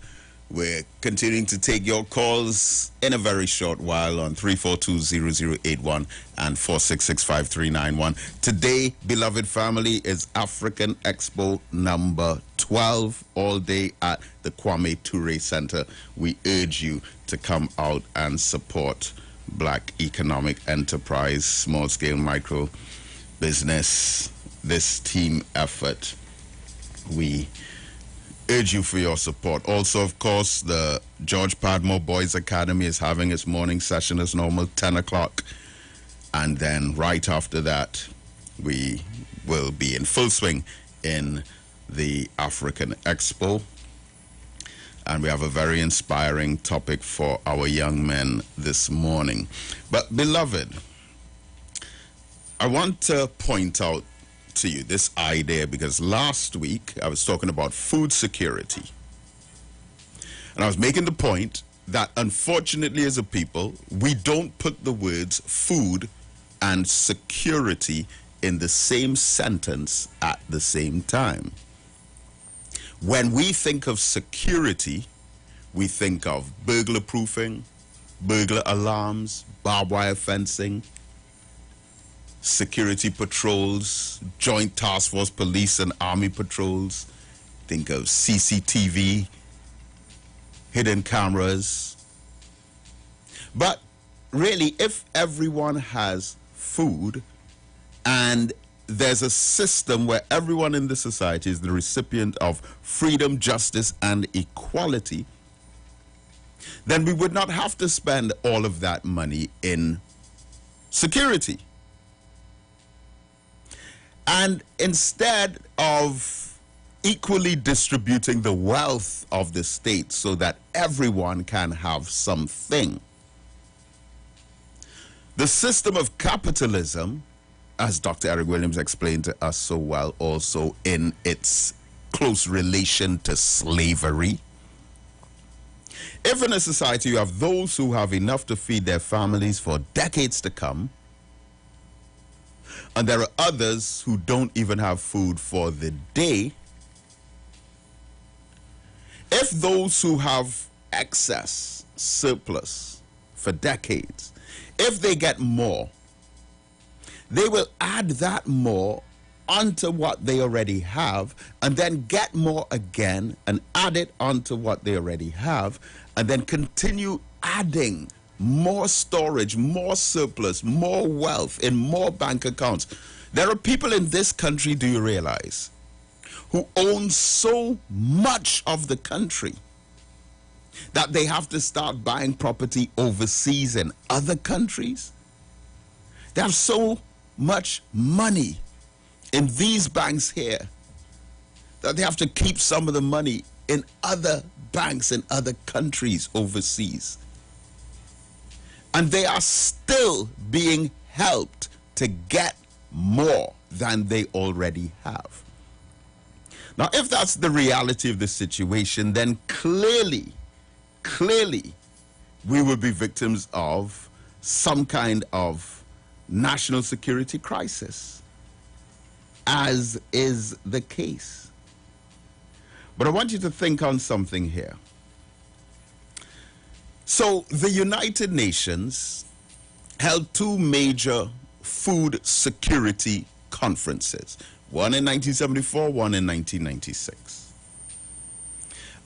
We're continuing to take your calls in a very short while on 342-0081 and 466-5391. Today, beloved family, is African Expo number 12, all day at the Kwame Ture Center. We urge you to come out and support Black economic enterprise, small-scale micro business, this team effort. We urge you for your support. Also, of course, the George Padmore Boys Academy is having its morning session as normal, 10 o'clock. And then right after that, we will be in full swing in the African Expo. And we have a very inspiring topic for our young men this morning. But, beloved, I want to point out to you this idea because last week I was talking about food security. And I was making the point that unfortunately as a people, we don't put the words food and security in the same sentence at the same time. When we think of security, we think of burglar proofing, burglar alarms, barbed wire fencing, security patrols, joint task force police and army patrols. Think of CCTV, hidden cameras. But really, if everyone has food and there's a system where everyone in the society is the recipient of freedom, justice, and equality, then we would not have to spend all of that money in security. And instead of equally distributing the wealth of the state so that everyone can have something, The system of capitalism, as Dr. Eric Williams explained to us so well, also in its close relation to slavery. If in a society you have those who have enough to feed their families for decades to come, and there are others who don't even have food for the day, if those who have excess, surplus for decades, if they get more, they will add that more onto what they already have, and then get more again and add it onto what they already have, and then continue adding more storage, more surplus, more wealth in more bank accounts. There are people in this country, do you realize, who own so much of the country that they have to start buying property overseas in other countries? They have so much money in these banks here that they have to keep some of the money in other banks in other countries overseas. And they are still being helped to get more than they already have. Now, if that's the reality of the situation, then clearly, we will be victims of some kind of national security crisis, as is the case. But I want you to think on something here. So the United Nations held two major food security conferences, one in 1974, one in 1996.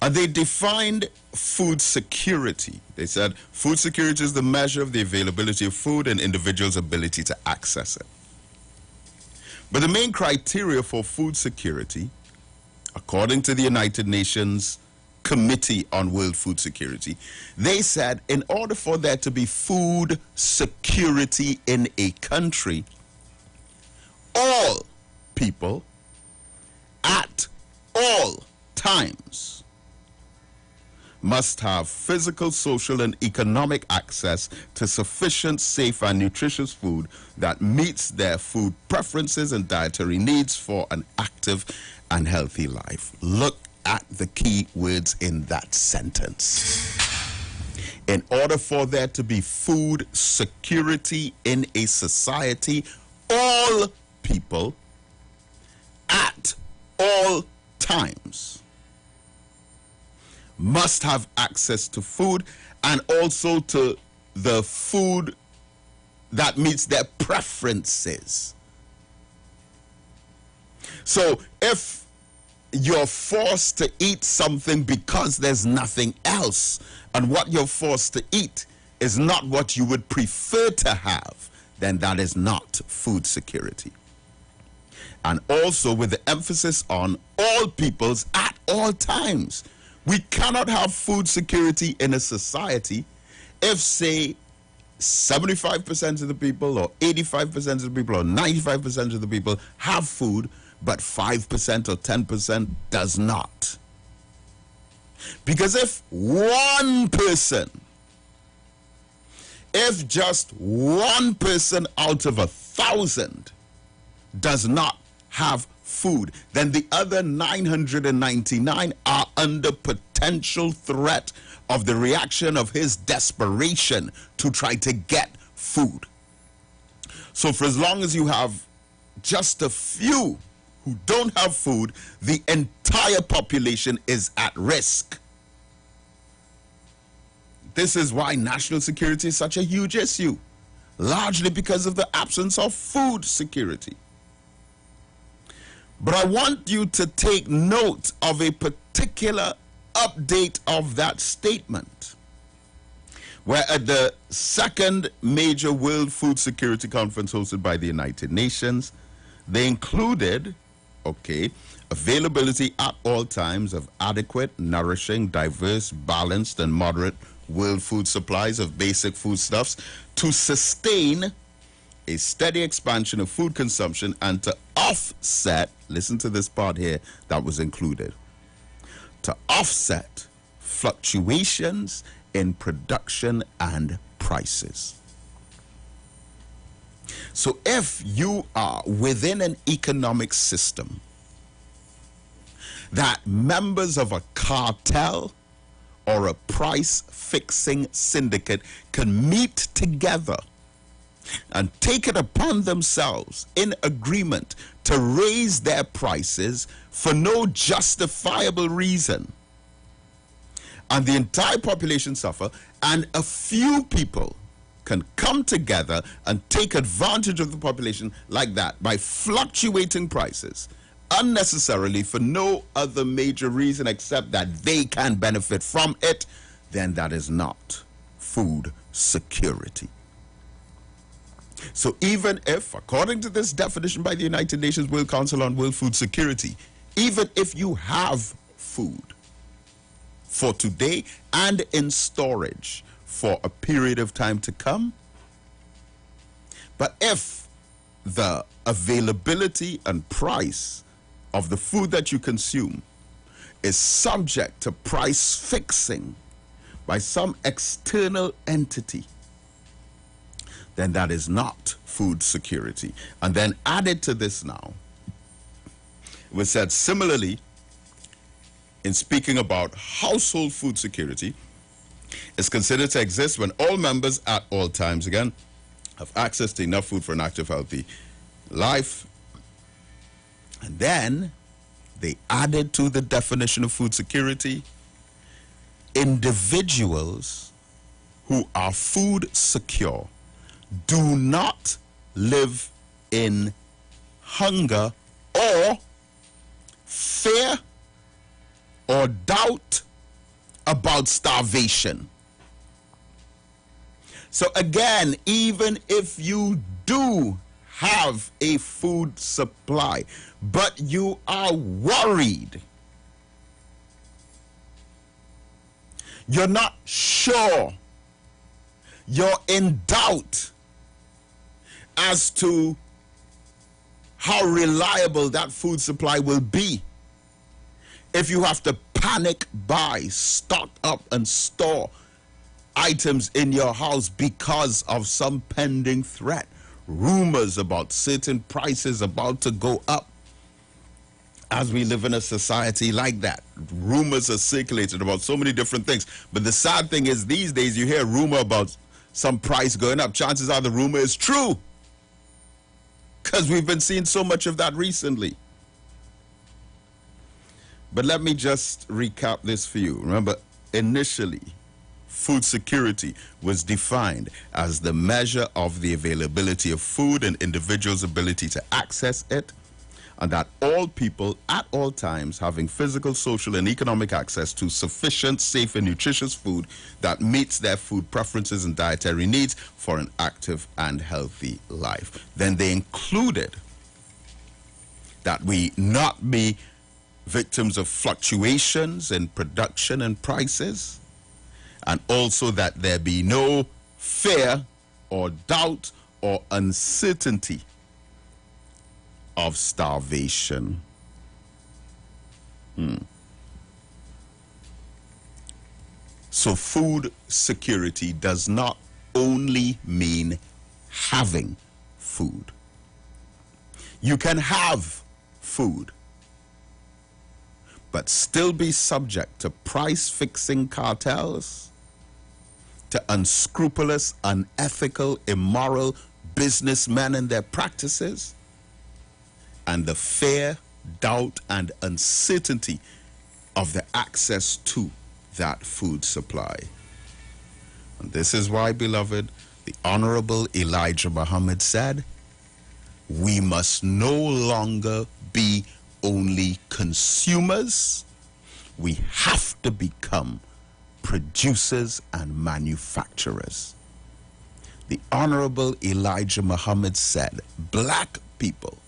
And they defined food security. They said food security is the measure of the availability of food and individuals' ability to access it. But the main criteria for food security, according to the United Nations Committee on World Food Security, they said in order for there to be food security in a country, all people at all times must have physical, social, and economic access to sufficient, safe, and nutritious food that meets their food preferences and dietary needs for an active and healthy life. Look at the key words in that sentence. In order for there to be food security in a society, all people at all times must have access to food, and also to the food that meets their preferences. So if you're forced to eat something because there's nothing else, and what you're forced to eat is not what you would prefer to have, then that is not food security. And also with the emphasis on all peoples at all times. We cannot have food security in a society if, say, 75% of the people, or 85% of the people, or 95% of the people have food, but 5% or 10% does not. Because if just one person out of 1,000 does not have food, then the other 999 are under potential threat of the reaction of his desperation to try to get food. So for as long as you have just a few who don't have food, the entire population is at risk. This is why national security is such a huge issue, largely because of the absence of food security. But I want you to take note of a particular update of that statement, where at the second major World Food Security Conference hosted by the United Nations, they included, availability at all times of adequate, nourishing, diverse, balanced, and moderate world food supplies of basic foodstuffs to sustain a steady expansion of food consumption and to offset, listen to this part here that was included, to offset fluctuations in production and prices. So if you are within an economic system that members of a cartel or a price-fixing syndicate can meet together and take it upon themselves in agreement to raise their prices for no justifiable reason, and the entire population suffer, and a few people can come together and take advantage of the population like that by fluctuating prices unnecessarily for no other major reason except that they can benefit from it, then that is not food security. So even if, according to this definition by the United Nations World Council on World Food Security, even if you have food for today and in storage for a period of time to come, but if the availability and price of the food that you consume is subject to price fixing by some external entity, then that is not food security. And then added to this now, it was said similarly in speaking about household food security, is considered to exist when all members at all times, again, have access to enough food for an active, healthy life. And then they added to the definition of food security, individuals who are food secure do not live in hunger or fear or doubt about starvation. So again, even if you do have a food supply, but you are worried, you're not sure, you're in doubt as to how reliable that food supply will be, if you have to panic buy, stock up and store items in your house because of some pending threat, rumors about certain prices about to go up, as we live in a society like that. Rumors are circulated about so many different things. But the sad thing is, these days you hear a rumor about some price going up. Chances are the rumor is true, because we've been seeing so much of that recently. But let me just recap this for you. Remember, initially, food security was defined as the measure of the availability of food and individuals' ability to access it, and that all people at all times having physical, social, and economic access to sufficient, safe, and nutritious food that meets their food preferences and dietary needs for an active and healthy life. Then they included that we not be victims of fluctuations in production and prices, and also that there be no fear or doubt or uncertainty of starvation. So food security does not only mean having food. You can have food, but still be subject to price-fixing cartels, to unscrupulous, unethical, immoral businessmen and their practices, and the fear, doubt, and uncertainty of the access to that food supply. And this is why, beloved, the Honorable Elijah Muhammad said, we must no longer be only consumers. We have to become producers and manufacturers. The Honorable Elijah Muhammad said, black people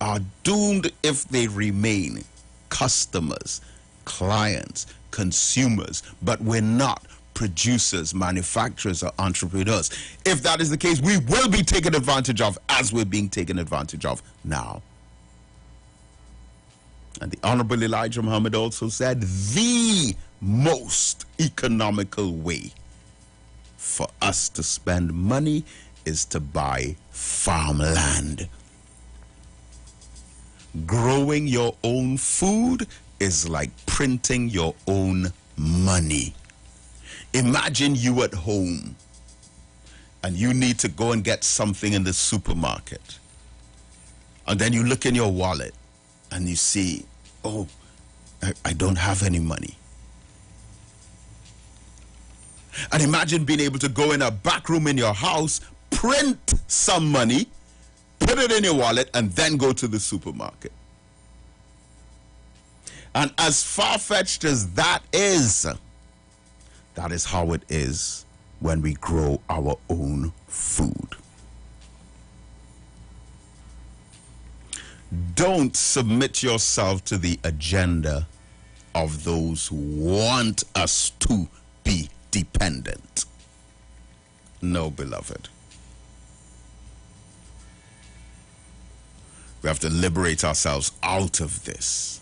are doomed if they remain customers, clients, consumers, but we're not producers, manufacturers, or entrepreneurs. If that is the case, we will be taken advantage of as we're being taken advantage of now. And the Honorable Elijah Muhammad also said, the most economical way for us to spend money is to buy farmland. Growing your own food is like printing your own money. Imagine you at home and you need to go and get something in the supermarket. And then you look in your wallet and you see, oh, I don't have any money. And imagine being able to go in a back room in your house, print some money, put it in your wallet, and then go to the supermarket. And as far-fetched as that is how it is when we grow our own food. Don't submit yourself to the agenda of those who want us to be dependent. No, beloved. We have to liberate ourselves out of this.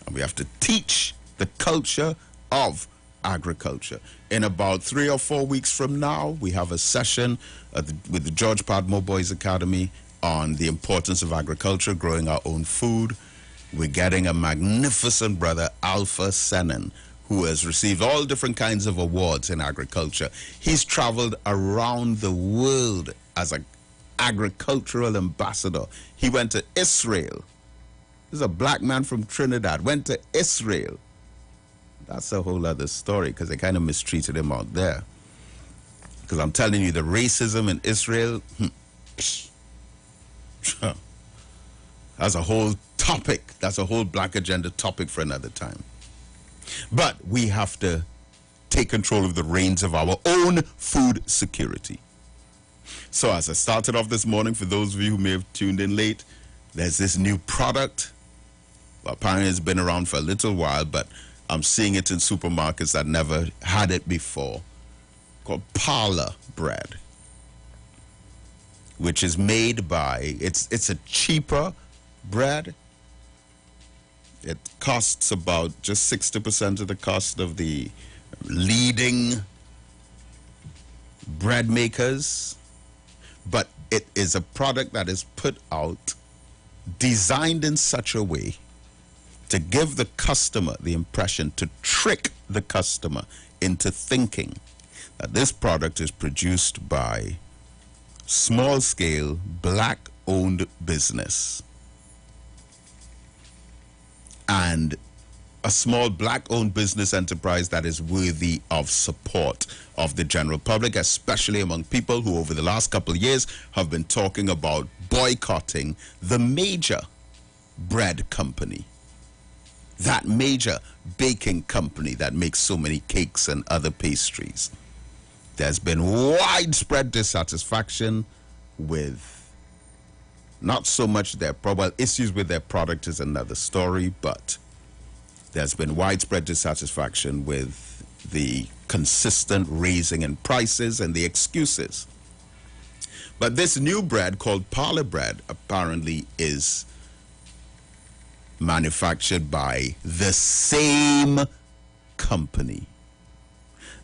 And we have to teach the culture of agriculture. In about 3 or 4 weeks from now, we have a session with the George Padmore Boys Academy on the importance of agriculture, growing our own food. We're getting a magnificent brother, Alpha Senan, who has received all different kinds of awards in agriculture. He's traveled around the world as an agricultural ambassador. He went to Israel. This is a black man from Trinidad, went to Israel. That's a whole other story because they kind of mistreated him out there. Because I'm telling you, the racism in Israel, that's a whole topic. That's a whole black agenda topic for another time. But we have to take control of the reins of our own food security. So as I started off this morning, for those of you who may have tuned in late, there's this new product. Well, apparently it's been around for a little while, but I'm seeing it in supermarkets that never had it before, called parlor bread, which is made by, it's a cheaper bread. It costs about just 60% of the cost of the leading bread makers, but it is a product that is put out, designed in such a way to give the customer the impression, to trick the customer into thinking that this product is produced by small-scale, black-owned business. And a small black-owned business enterprise that is worthy of support of the general public, especially among people who over the last couple of years have been talking about boycotting the major bread company, that major baking company that makes so many cakes and other pastries. There's been widespread dissatisfaction with not so much their issues with their product is another story, but there's been widespread dissatisfaction with the consistent raising in prices and the excuses. But this new bread called parlor bread apparently is manufactured by the same company,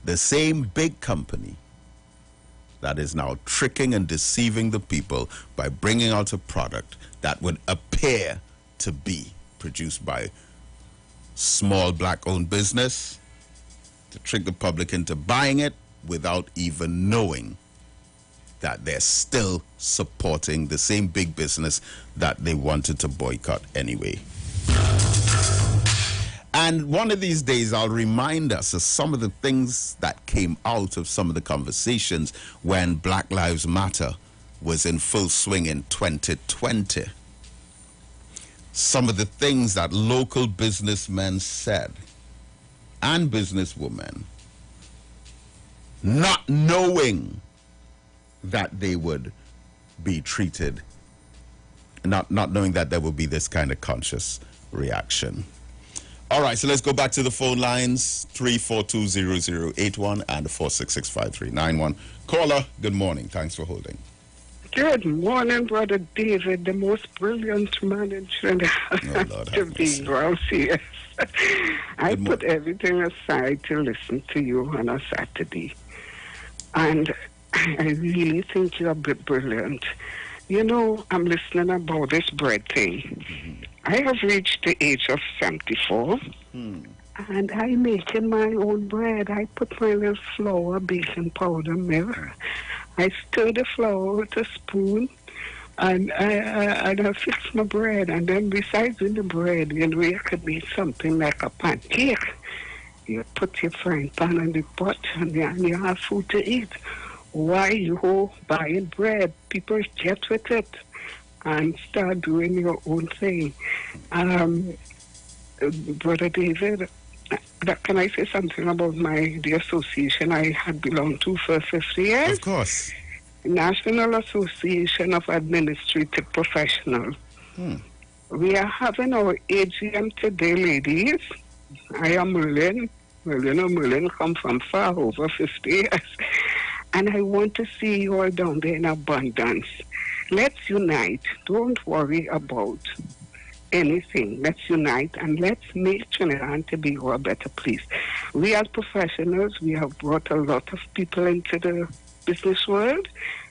the same big company that is now tricking and deceiving the people by bringing out a product that would appear to be produced by small black-owned business to trick the public into buying it without even knowing that they're still supporting the same big business that they wanted to boycott anyway. And one of these days, I'll remind us of some of the things that came out of some of the conversations when Black Lives Matter was in full swing in 2020. Some of the things that local businessmen said and businesswomen, not knowing that they would be treated, not knowing that there would be this kind of conscious reaction. All right, so let's go back to the phone lines, 3420081 and 4665391. Caller, good morning. Thanks for holding. Good morning, Brother David, the most brilliant man in Trinidad to be around here. I put everything aside to listen to you on a Saturday. And I really think you're brilliant. You know, I'm listening about this bread thing. I have reached the age of 74, and I'm making my own bread. I put my little flour, baking powder, milk. I stir the flour with a spoon, and I fix my bread. And then besides in the bread, you know, you could make something like a pancake. You put your frying pan in the pot, and you have food to eat. Why you buying bread? People get with it and start doing your own thing. Brother David, can I say something about the association I had belonged to for 50 years? Of course. National Association of Administrative Professionals. We are having our AGM today, ladies. I am Merlin. Merlin come from far over 50 years. And I want to see you all down there in abundance. Let's unite. Don't worry about anything. Let's unite and let's make Trinidad to be a better place. We as professionals, we have brought a lot of people into the business world.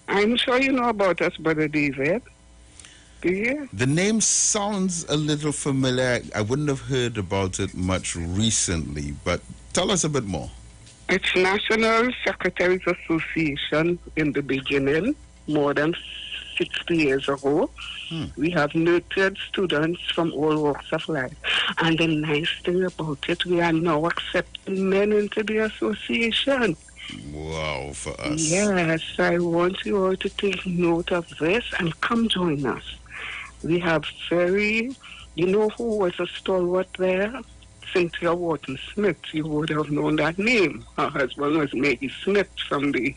I'm sure you know about us, Brother David. Do you? The name sounds a little familiar. I wouldn't have heard about it much recently, but tell us a bit more. It's National Secretaries Association in the beginning, more than 60 years ago. We have nurtured students from all walks of life. And the nice thing about it, we are now accepting men into the association. Wow, for us. Yes, I want you all to take note of this and come join us. We have you know who was a stalwart there? Cynthia Wharton Smith. You would have known that name. Her husband was Maggie Smith from the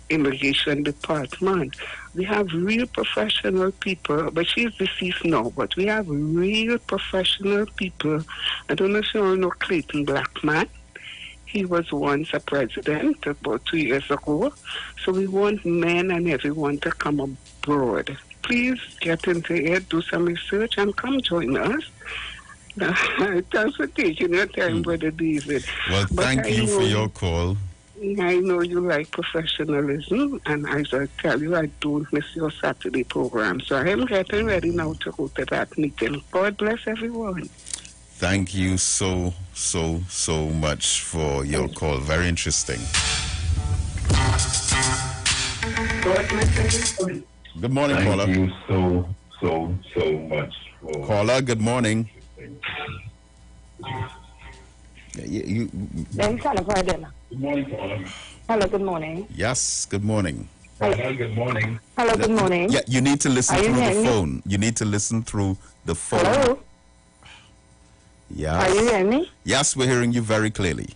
Immigration Department. We have real professional people, but she's deceased now, but we have real professional people. I don't know if you all know Clayton Blackman. He was once a president about 2 years ago. So we want men and everyone to come abroad. Please get into it, do some research, and come join us. Thanks for taking your time, Brother David. Well, thank you for your call. I know you like professionalism, and as I tell you, I don't miss your Saturday program. So I am getting ready now to go to that meeting. God bless everyone. Thank you so much for your call. Very interesting. Good morning, caller. Thank you so much. Caller, good morning. Good morning, caller. Hello, good morning. Yes, good morning. Hello, good morning. Hello, good morning. Yeah, you need to listen through the phone. You need to listen through the phone. Hello? Yes. Are you hearing me? Yes, we're hearing you very clearly.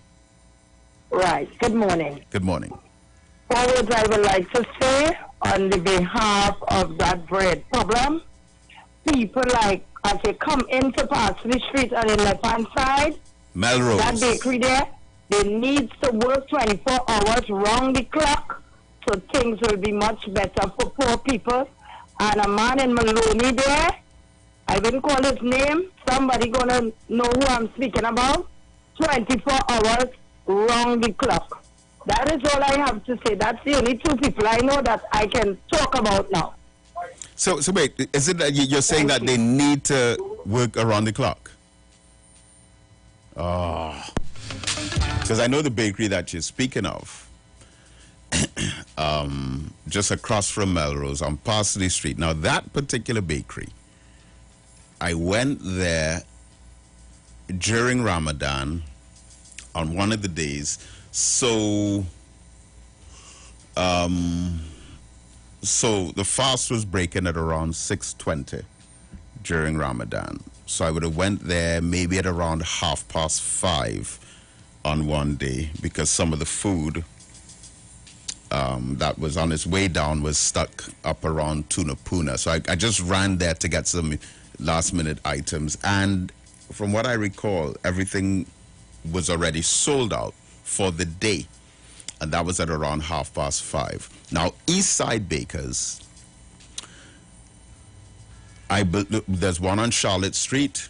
Right. Good morning. Good morning. Forward, I would like to say, on the behalf of that bread problem, people like, as they come into Parsley Street on the left-hand side, Melrose. that bakery there, they need to work 24 hours round the clock, so things will be much better for poor people. And a man in Maloney there, I wouldn't call his name, somebody gonna know who I'm speaking about, 24 hours round the clock. That is all I have to say. That's the only two people I know that I can talk about now. So wait, is it that you're saying that they need to work around the clock? Oh, because I know the bakery that you're speaking of, just across from Melrose on Parsley Street. Now that particular bakery, I went there during Ramadan on one of the days. So the fast was breaking at around 6:20 during Ramadan. So I would have went there maybe at around 5:30 on one day, because some of the food that was on its way down was stuck up around Tunapuna. So I just ran there to get some last minute items. And from what I recall, everything was already sold out for the day, and that was at around 5:30. Now, East Side Bakers, there's one on Charlotte Street,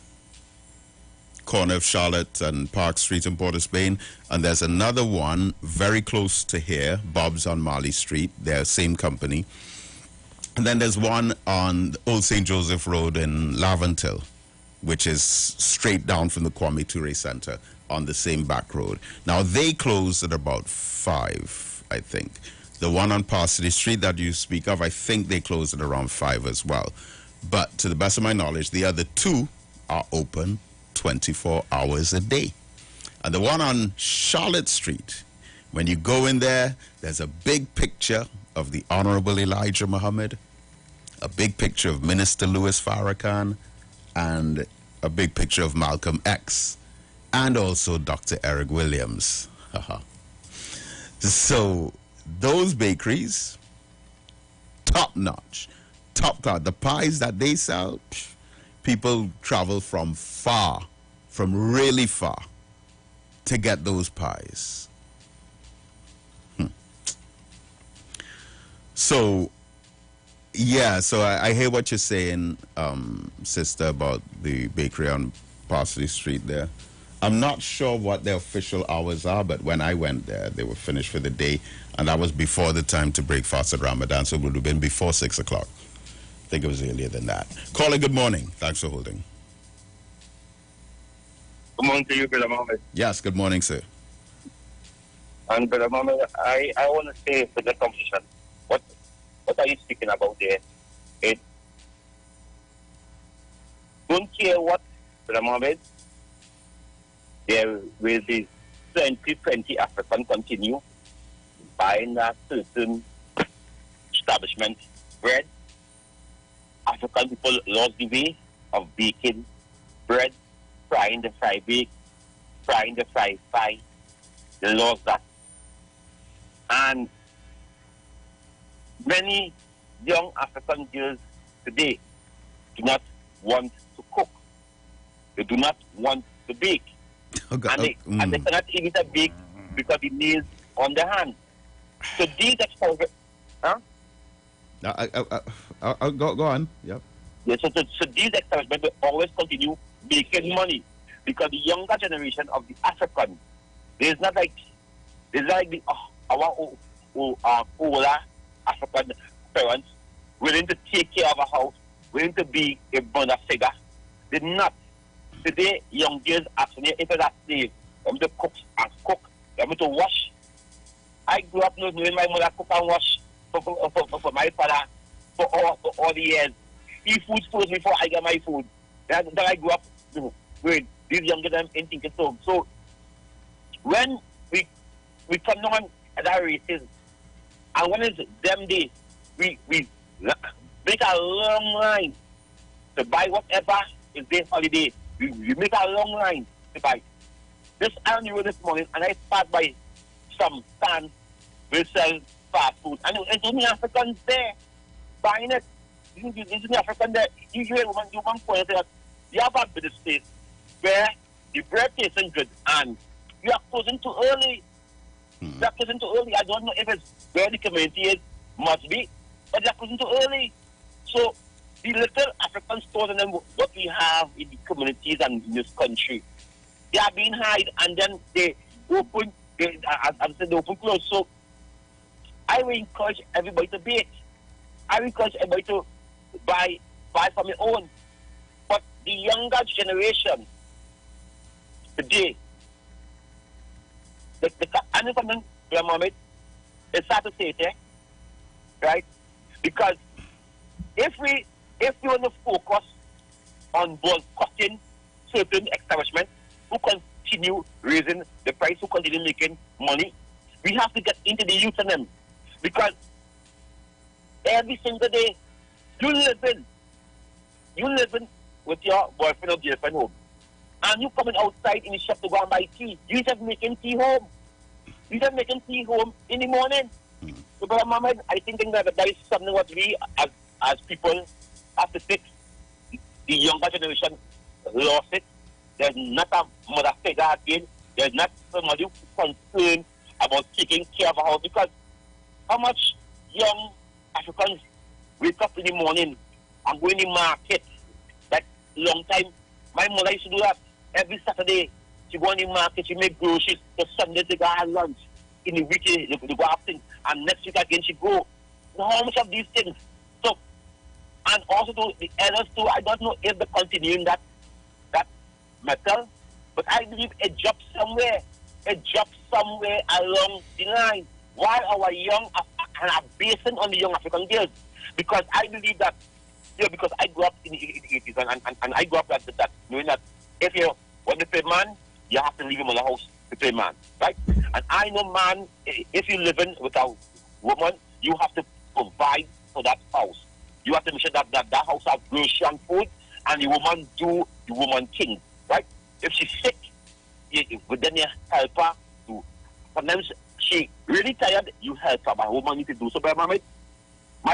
corner of Charlotte and Park Street in Port of Spain. And there's another one very close to here, Bob's on Marley Street. They're same company. And then there's one on Old St. Joseph Road in Laventille, which is straight down from the Kwame Ture Center on the same back road. Now, they closed at about 5, I think. The one on Parsley Street that you speak of, I think they closed at around 5 as well. But to the best of my knowledge, the other 2 are open 24 hours a day. And the one on Charlotte Street, when you go in there, there's a big picture of the Honorable Elijah Muhammad, a big picture of Minister Louis Farrakhan, and a big picture of Malcolm X, and also Dr. Eric Williams. So those bakeries, top notch, top class. The pies that they sell, people travel from far, from really far, to get those pies. So, yeah, so I hear what you're saying, sister, about the bakery on Parsley Street there. I'm not sure what their official hours are, but when I went there, they were finished for the day, and that was before the time to break fast at Ramadan, so it would have been before 6 o'clock. I think it was earlier than that. Caller, good morning. Thanks for holding. Good morning to you, Brother Mohammed. Yes, good morning, sir. And Brother Mohammed, I want to say for the conversation, what are you speaking about there? It don't care what, Brother Mohammed, there will be 20 African continue buying a certain establishment bread. African people lost the way of baking bread, frying the fry bake, frying the fry fry. They lost that. And many young African girls today do not want to cook. They do not want to bake. And they cannot even bake because it nails on their hands. So these experiments, go on. Yep. Yeah, so these experiments will always continue making money because the younger generation of the African, there's not like the our older African parents willing to take care of a house, willing to be a mother figure. They're not. Today, young girls actually, if it's a slave, I'm to cook and cook, I'm to wash. I grew up knowing my mother cook and wash for my father for all the years. He food first before I get my food. That I grew up with these young girls in thinking so. So when we come down at our races, and when it's them days, we make a long line to buy whatever is their holiday. We make a long line to buy. This on the road this morning, and I passed by some stands which sell fast food, and it's only Africans there buying it. It's only African there. You one point that you have a bit of space where the bread tastes good, and you are closing too early. You are closing too early. I don't know if it's where the community is, must be, but they are closing too early. So the little African stores and then what we have in the communities and in this country, they are being hid, and then they open, as I said, they open close. So I will encourage everybody to bake. I will encourage everybody to buy from your own. But the younger generation today, I know something, Mohammed, it's sad to say it, right? Because if we want to focus on boycotting certain establishments who continue raising the price, who continue making money, we have to get into the youth of them. Because every single day, you live in with your boyfriend or girlfriend home. And you coming outside in the shop to go and buy tea. You just making tea home. You just making tea home in the morning. So, Brother Mohammed, I think that is something what we as people have to fix. The younger generation lost it. There's not a mother figure again. There's not somebody concerned about taking care of a house, because how much young Africans wake up in the morning and go in the market? That long time, my mother used to do that. every Saturday, she go on the market, she make groceries. The Sunday, she go have lunch. In the week, they go have things. And next week again, she go. Now, how much of these things? So, and also to the others too, I don't know if they're continuing that metal, but I believe it dropped somewhere. It dropped somewhere along the line. While our young and are basing on the young African girls, because I believe that, because I grew up in the 80s and I grew up that knowing that if you want to pay man, you have to leave him in the house to pay man, right? And I know, man, if you're living with a woman, you have to provide for that house. You have to make sure that house have grocery and food, and the woman do the woman thing, right? If she's sick, then you help her to. Sometimes she really tired, you help her, but a woman need to do so. But my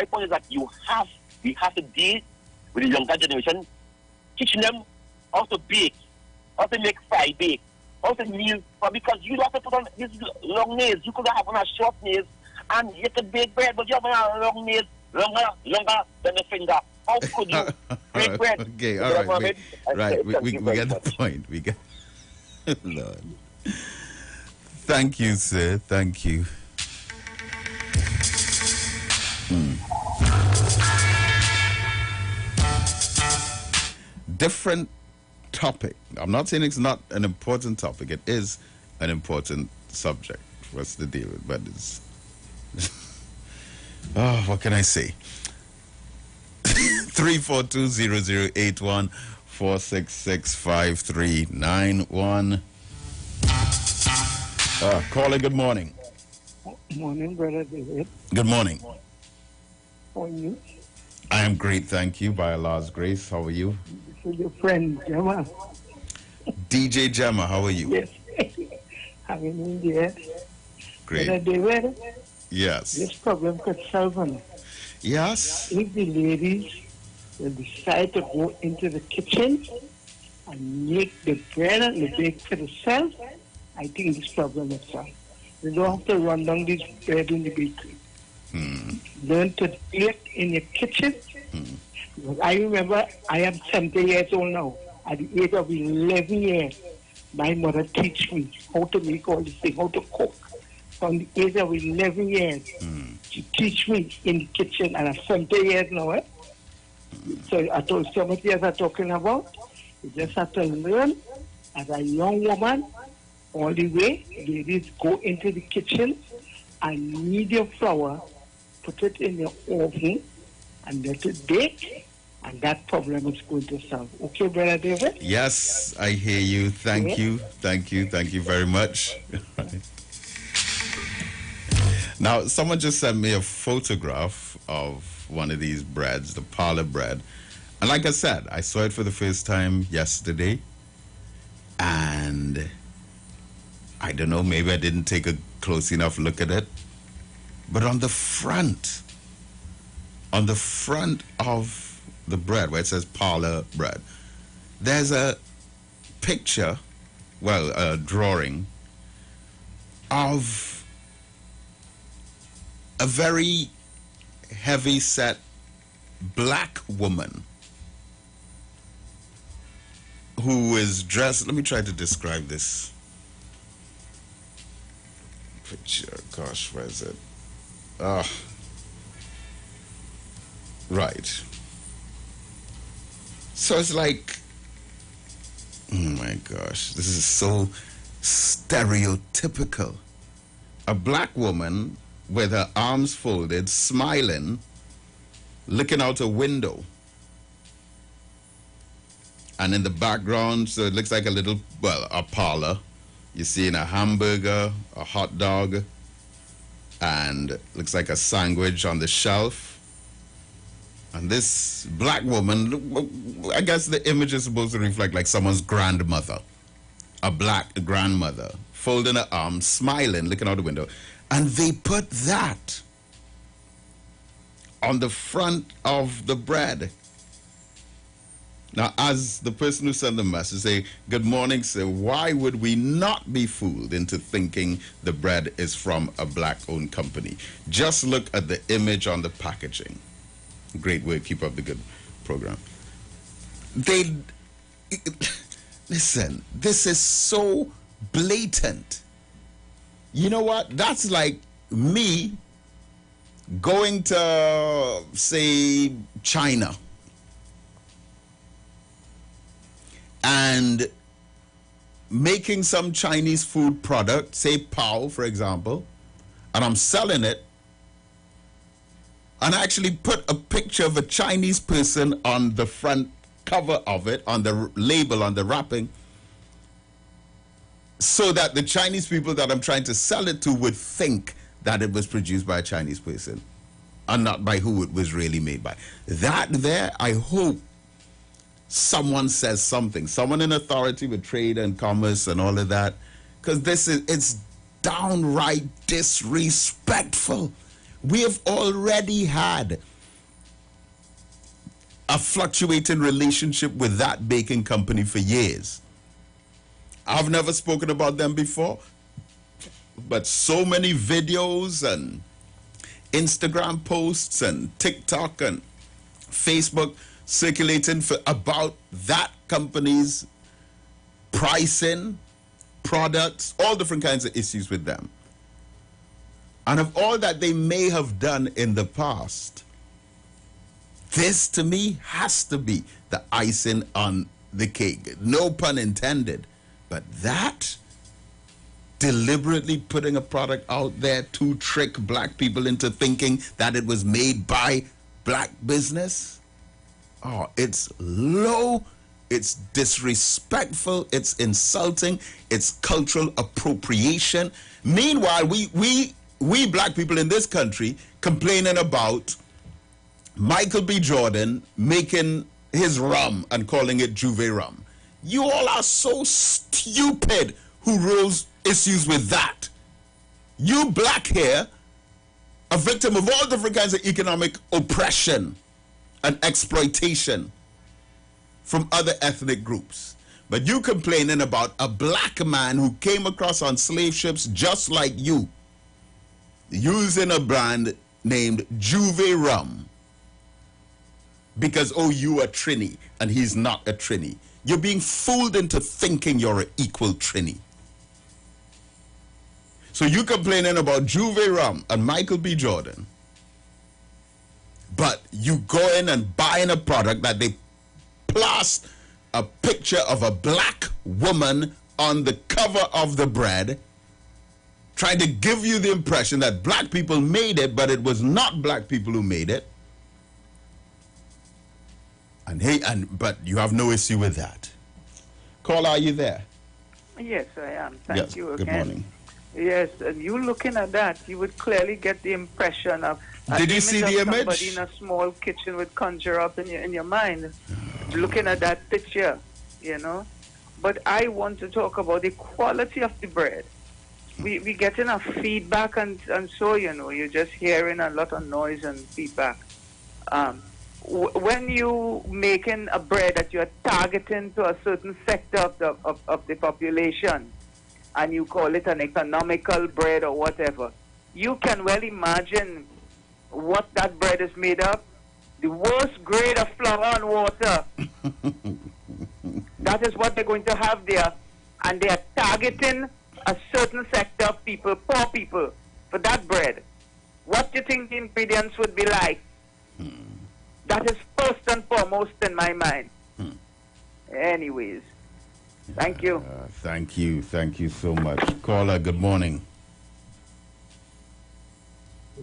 point is that we have to deal with the younger generation, teaching them how to bake, how to make fried bake, how to kneel, because you have to put on these long nails. You could have on a short nails, and you could bake bread, but you have on a long nails, longer than a finger. How could you bake bread? Okay, all right. We get the point. We get Lord. Thank you, sir. Thank you. Different topic. I'm not saying it's not an important topic. It is an important subject for us to deal with, but it's what can I say? 3420081 4665391. Caller, good morning. Morning, Brother David. Good morning. How are you? I am great, thank you, by Allah's grace. How are you? This is your friend, Gemma. DJ Gemma, how are you? Yes. How are you, dear? Great. Brother David? Yes. This problem could solve on. Yes. If the ladies will decide to go into the kitchen and make the bread and the bake for themselves, I think this problem is solved. They don't have to run down this bread in the bakery. Learn to bake in your kitchen. I remember I am 70 years old now. At the age of 11 years, my mother teach me how to make all these things, how to cook. From the age of 11 years, she teach me in the kitchen, and I'm 70 years now. So I told so much years I'm talking about. You just have to learn as a young woman. All the way, ladies go into the kitchen and knead your flour, put it in your oven, and let it bake, and that problem is going to solve. Okay, Brother David? Yes, I hear you. Thank you. Thank you very much. Now, someone just sent me a photograph of one of these breads, the parlor bread. And like I said, I saw it for the first time yesterday, and I don't know, maybe I didn't take a close enough look at it. But on the front of the bread, where it says parlor bread, there's a picture, well, a drawing of a very heavy-set black woman who is dressed, let me try to describe this picture. Gosh, where is it? Right. So it's like, oh my gosh, this is so stereotypical. A black woman with her arms folded, smiling, looking out a window. And in the background, so it looks like a little, well, a parlor. You're seeing a hamburger, a hot dog, and looks like a sandwich on the shelf. And this black woman, I guess the image is supposed to reflect like someone's grandmother, a black grandmother, folding her arms, smiling, looking out the window. And they put that on the front of the bread. Now, as the person who sent the message say, good morning, sir, why would we not be fooled into thinking the bread is from a black-owned company? Just look at the image on the packaging. Great work. Keep up the good program. Listen, this is so blatant. You know what? That's like me going to, say, China and making some Chinese food product, say Pao, for example, and I'm selling it, and I actually put a picture of a Chinese person on the front cover of it, on the label, on the wrapping, so that the Chinese people that I'm trying to sell it to would think that it was produced by a Chinese person and not by who it was really made by. That there, I hope someone says something, someone in authority with trade and commerce and all of that, because it's downright disrespectful. We have already had a fluctuating relationship with that baking company for years. I've never spoken about them before, but so many videos and Instagram posts and TikTok and Facebook circulating about that company's pricing, products, all different kinds of issues with them. And of all that they may have done in the past, this to me has to be the icing on the cake. No pun intended. But that, deliberately putting a product out there to trick black people into thinking that it was made by black business, oh, it's low, it's disrespectful, it's insulting, it's cultural appropriation. Meanwhile, we black people in this country complaining about Michael B. Jordan making his rum and calling it Juve rum. You all are so stupid who rose issues with that. You black here, a victim of all different kinds of economic oppression and exploitation from other ethnic groups. But you complaining about a black man who came across on slave ships just like you, using a brand named Juve rum because, oh, you are Trini and he's not a Trini. You're being fooled into thinking you're an equal Trini. So you complaining about Juve rum and Michael B. Jordan, but you go in and buying a product that they plaster a picture of a black woman on the cover of the bread, trying to give you the impression that black people made it, but it was not black people who made it. But you have no issue with that. Caller, are you there? Yes, I am. Thank you again. Good morning. Yes, and you looking at that, you would clearly get the impression of. Did you see the image? Somebody in a small kitchen would conjure up in your mind, looking at that picture, you know. But I want to talk about the quality of the bread. We get enough feedback, and so, you know, you're just hearing a lot of noise and feedback. When you making a bread that you're targeting to a certain sector of the population, and you call it an economical bread or whatever, you can well imagine what that bread is made of. The worst grade of flour and water. That is what they're going to have there. And they are targeting a certain sector of people, poor people, for that bread. What do you think the ingredients would be like? That is first and foremost in my mind. Anyways, thank you. Thank you. Thank you so much. Caller, good morning.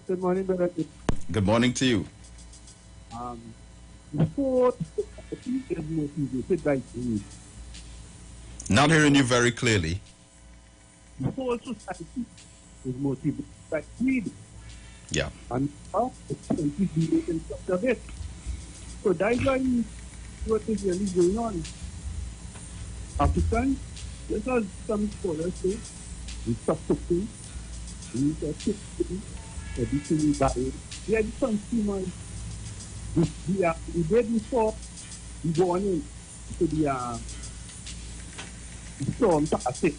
Good morning, brother. Good morning to you. Before I think is motivated by greed. Not hearing you very clearly. The whole society is motivated by greed. Yeah. And how it's going to be in such of it. So that's why what is really going on. African, just as some scholars say, we stop cooking, we stop cooking, everything we buy. We are the consumers. The day before we go on into the store and pass it.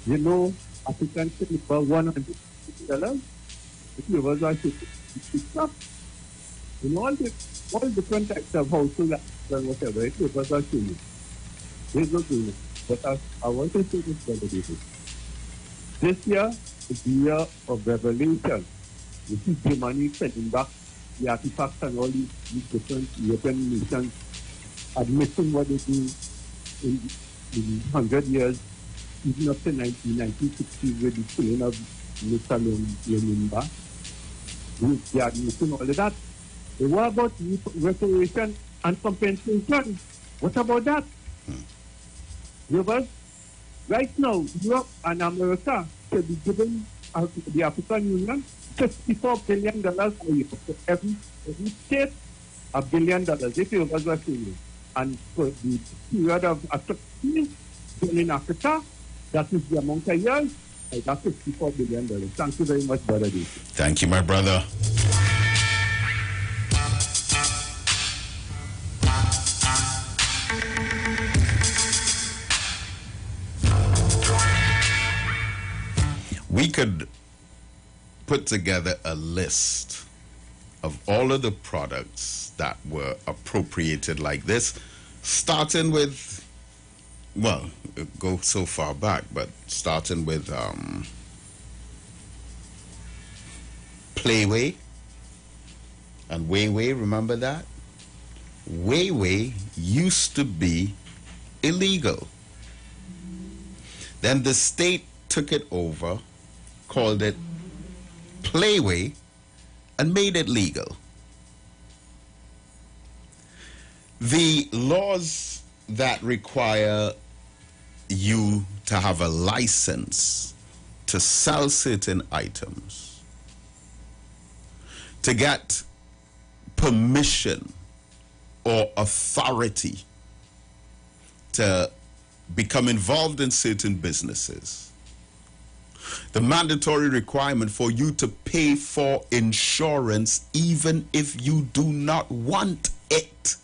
You know, African say about $150. If you ever want to stuff, you know, all different types of household and whatever, it was show you. Here's what's going on. But I want to say this, Brother David. This year is the year of revelation. You see Germany sending back the artifacts and all these different European nations admitting what they do in 100 years, even up to 1960 with the killing of Mr. Leninba. They are admitting all of that. But what about restoration and compensation? What about that? Because right now, Europe and America should be giving the African Union $54 billion a year. So every state, $1 billion. If you was saying. And for the period of 15 in Africa, that is the amount of years, that's $54 billion. Thank you very much, Brother David. Thank you, my brother. We could put together a list of all of the products that were appropriated like this, starting with, well, go so far back, but starting with Playway and Wayway, remember that? Wayway used to be illegal. Then the state took it over, called it Playway, and made it legal. The laws that require you to have a license to sell certain items, to get permission or authority to become involved in certain businesses, the mandatory requirement for you to pay for insurance even if you do not want it.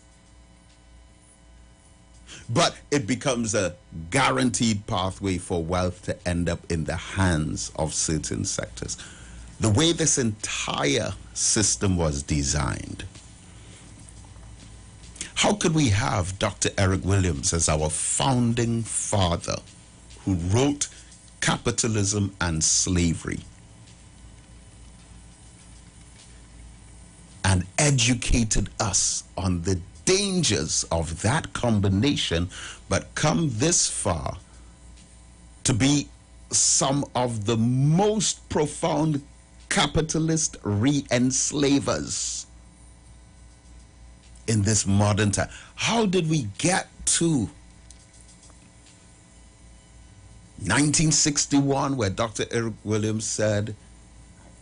But it becomes a guaranteed pathway for wealth to end up in the hands of certain sectors. The way this entire system was designed, how could we have Dr. Eric Williams as our founding father who wrote Capitalism and Slavery and educated us on the dangers of that combination, but come this far to be some of the most profound capitalist re-enslavers in this modern time? How did we get to 1961, where Dr. Eric Williams said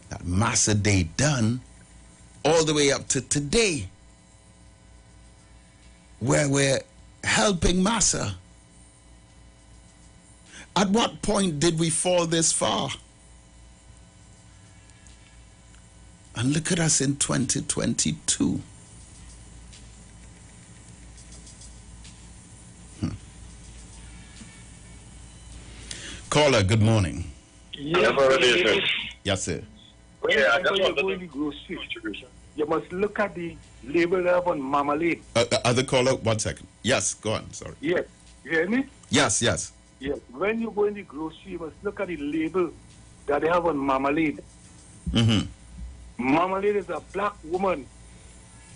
that Massa Day done, all the way up to today, where we're helping Massa? At what point did we fall this far? And look at us in 2022. Caller, good morning. Yes, sir. Yeah, that's what going to grocery. You must look at the label of on marmalade. Other caller, 1 second. Yes, go on, sorry. Yes, you hear me? Yes, yes. Yes, when you go in the grocery, you must look at the label that they have on marmalade. Mm-hmm. Marmalade is a black woman.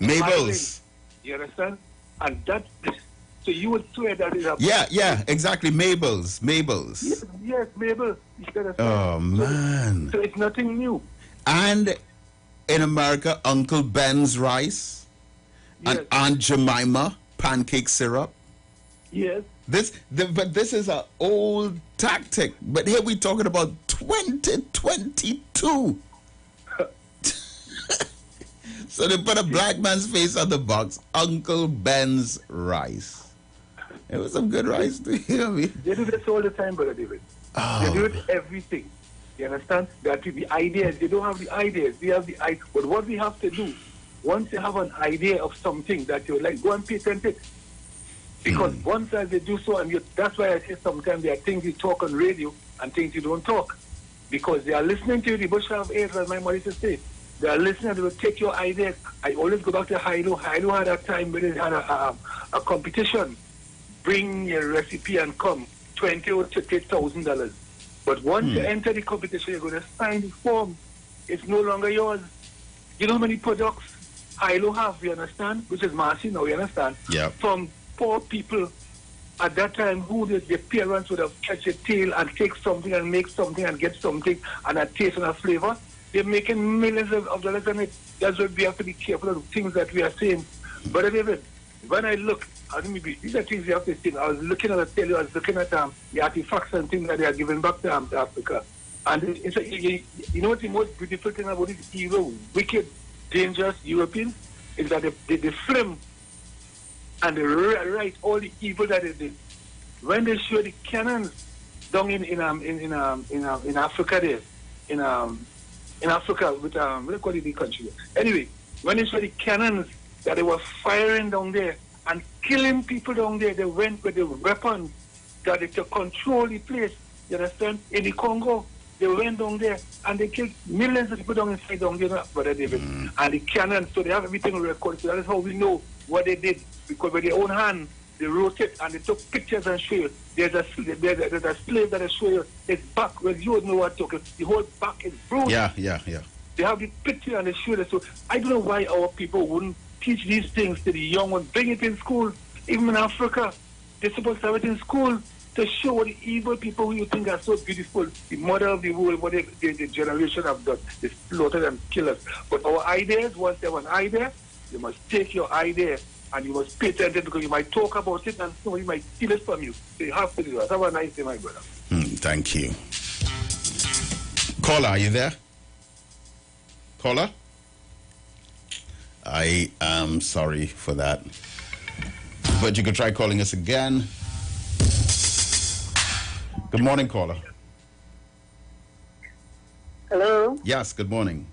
Mabel's. You understand? And that, so you would swear that is a... Yeah, exactly, Mabel's. Yes, Mabel. Oh, man. So it's nothing new. And in America, Uncle Ben's rice, yes, and Aunt Jemima pancake syrup. Yes. But this is an old tactic. But here we're talking about 2022. So they put a black man's face on the box, Uncle Ben's rice. It was some good rice too. You know what I mean? They do this all the time, Brother David. Oh. They do it everything. You understand? That the ideas, they don't have the ideas. They have the ideas. But what we have to do, once you have an idea of something that you like, go and patent it. Because once as they do so, and that's why I say sometimes there are things you talk on radio and things you don't talk. Because they are listening to you, the bush have AIDS, as my mother used to say. They are listening, they will take your ideas. I always go back to Hilo. Hilo had a time when they had a competition. bring your recipe and come, $20,000 or $30,000. But once you enter the competition, you're going to sign the form. It's no longer yours. You know how many products Hilo have, you understand? Which is Marcy now, you understand? Yeah. From poor people at that time who their parents would have catch a tail and take something and make something and get something and a taste and a flavor. They're making millions of dollars on it. That's why we have to be careful of the things that we are saying. But David, when I look, these are things you have to think. I was looking at the artifacts and things that they are giving back to Africa. And it's you know what the most beautiful thing about this evil, wicked, dangerous Europeans is that they film and they write all the evil that they did. When they show the cannons down in Africa there, in Africa with what do you call it, the country? Anyway, when they saw the cannons that they were firing down there and killing people down there, they went with the weapons that they could control the place. You understand? In the Congo, they went down there and they killed millions of people down there, Brother David. And the cannons, so they have everything recorded. So that is how we know what they did. Because with their own hand, they wrote it and they took pictures and show you. There's a slave that will show you his back. Well, you know what I'm talking. The whole back is bruised. Yeah. They have the picture and they show it. So I don't know why our people wouldn't teach these things to the young ones. Bring it in school. Even in Africa, they're supposed to have it in school to show what the evil people who you think are so beautiful, the mother of the world, what the generation have done. They slaughtered and killed us. But our ideas, once they have an idea, you must take your idea and you must pay attention because you might talk about it and somebody might steal it from you. So you have to do that. Have a nice day, my brother. Thank you. Caller, are you there? Caller? I am sorry for that. But you could try calling us again. Good morning, caller. Hello? Yes, good morning.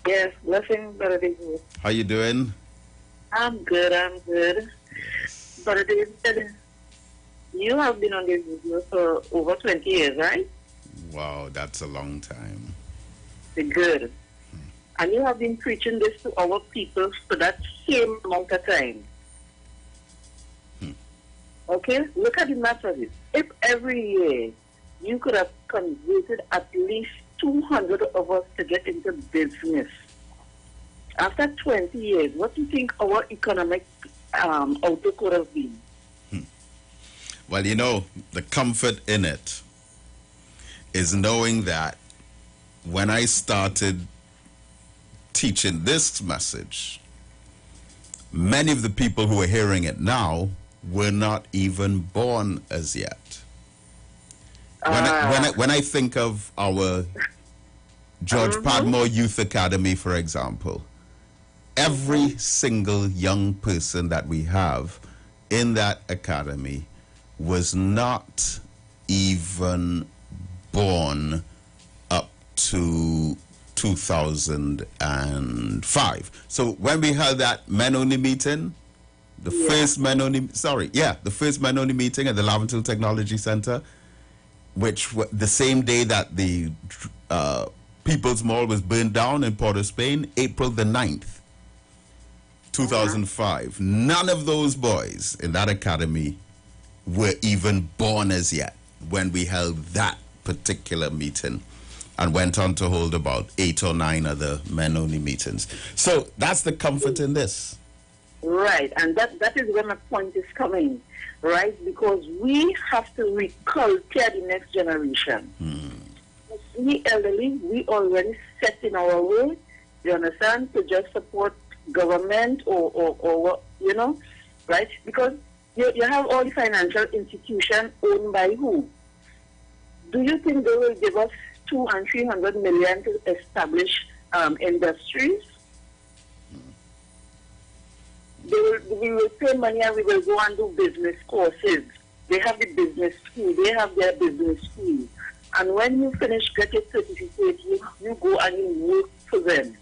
Yes, blessing, Brother David. How you doing? I'm good. Yes. Brother David, you have been on this business for over 20 years, right? Wow, that's a long time. Good. And you have been preaching this to our people for that same amount of time. Okay? Look at the matter of it. If every year you could have converted at least 200 of us to get into business, after 20 years, what do you think our economic outlook would have been? Well, you know, the comfort in it is knowing that when I started teaching this message, many of the people who are hearing it now were not even born as yet. When I think of our George Padmore Youth Academy, for example, every single young person that we have in that academy was not even born up to 2005. So when we held that men-only meeting, the first men-only meeting at the Laventil Technology Center, which the same day that the People's Mall was burned down in Port of Spain, April the 9th, 2005. None of those boys in that academy were even born as yet when we held that particular meeting and went on to hold about 8 or 9 other men-only meetings. So that's the comfort in this. Right, and that is where my point is coming, right? Because we have to reculture the next generation. We elderly, we already set in our way, you understand, to just support government or you know, right? Because you have all the financial institutions owned by who? Do you think they will give us 200 and 300 million to establish industries? We will pay money and we will go and do business courses. They have the business school. They have their business school. And when you finish, get your certificate, you go and you work for them.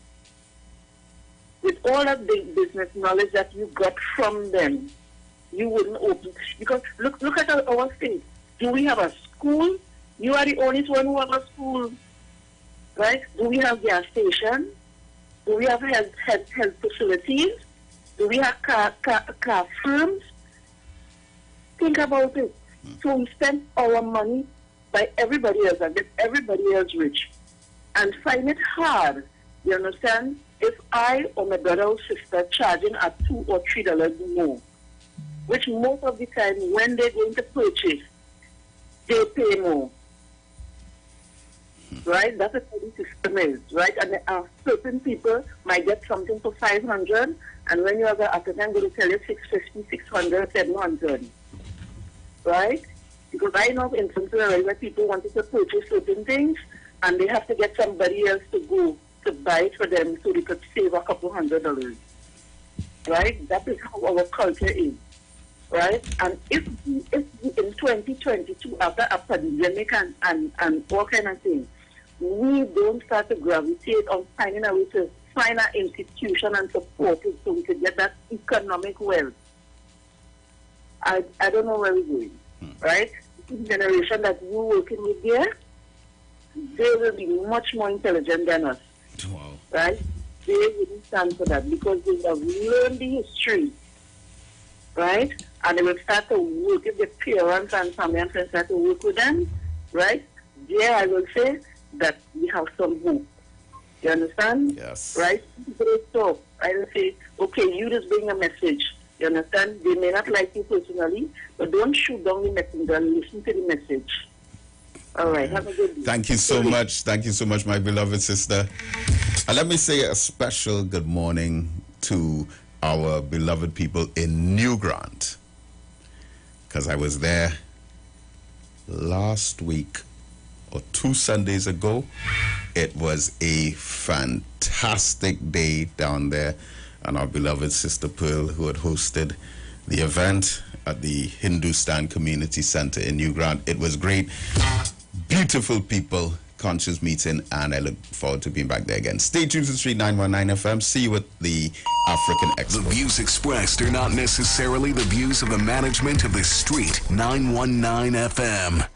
With all of the business knowledge that you got from them, you wouldn't open. Because look at our state. Do we have a school? You are the only one who have a school. Right? Do we have gas station? Do we have health facilities? Do we have car firms? think about it. So we spend our money by everybody else and get everybody else rich. And find it hard, you understand, if I or my brother or sister charging at $2 or $3 more, which most of the time when they're going to purchase, they pay more. Right? That's what the system is, right? And certain people might get something for $500, and when you have an applicant, going to tell you $650, $600, $700. Right? Because I know of instances where people wanted to purchase certain things, and they have to get somebody else to go to buy it for them so they could save a couple $100. Right? That is how our culture is. Right? And if we in 2022, after a pandemic and all kind of things, we don't start to gravitate on finding a way to find an institution and support it so we can get that economic wealth, I don't know where we're going. Right? The generation that you're working with there, they will be much more intelligent than us. Wow. Right? They will stand for that because they have learned the history. Right? And they will start to work with the parents and family and friends start to work with them. Right? There I will say that we have some hope. You understand? Yes. Right? They talk. I will say, okay, you just bring a message. You understand? They may not like you personally, but don't shoot down the messenger. Listen to the message. All right. Have a good day. Thank you so much. Thank you so much, my beloved sister. And let me say a special good morning to our beloved people in New Grant, because I was there last week or 2 Sundays ago. It was a fantastic day down there, and our beloved sister Pearl, who had hosted the event at the Hindustan Community Center in New Grant. It was great. Beautiful people, conscious meeting, and I look forward to being back there again. Stay tuned to Street 919 FM. See you at the African Expo. The views expressed are not necessarily the views of the management of the Street 919 FM.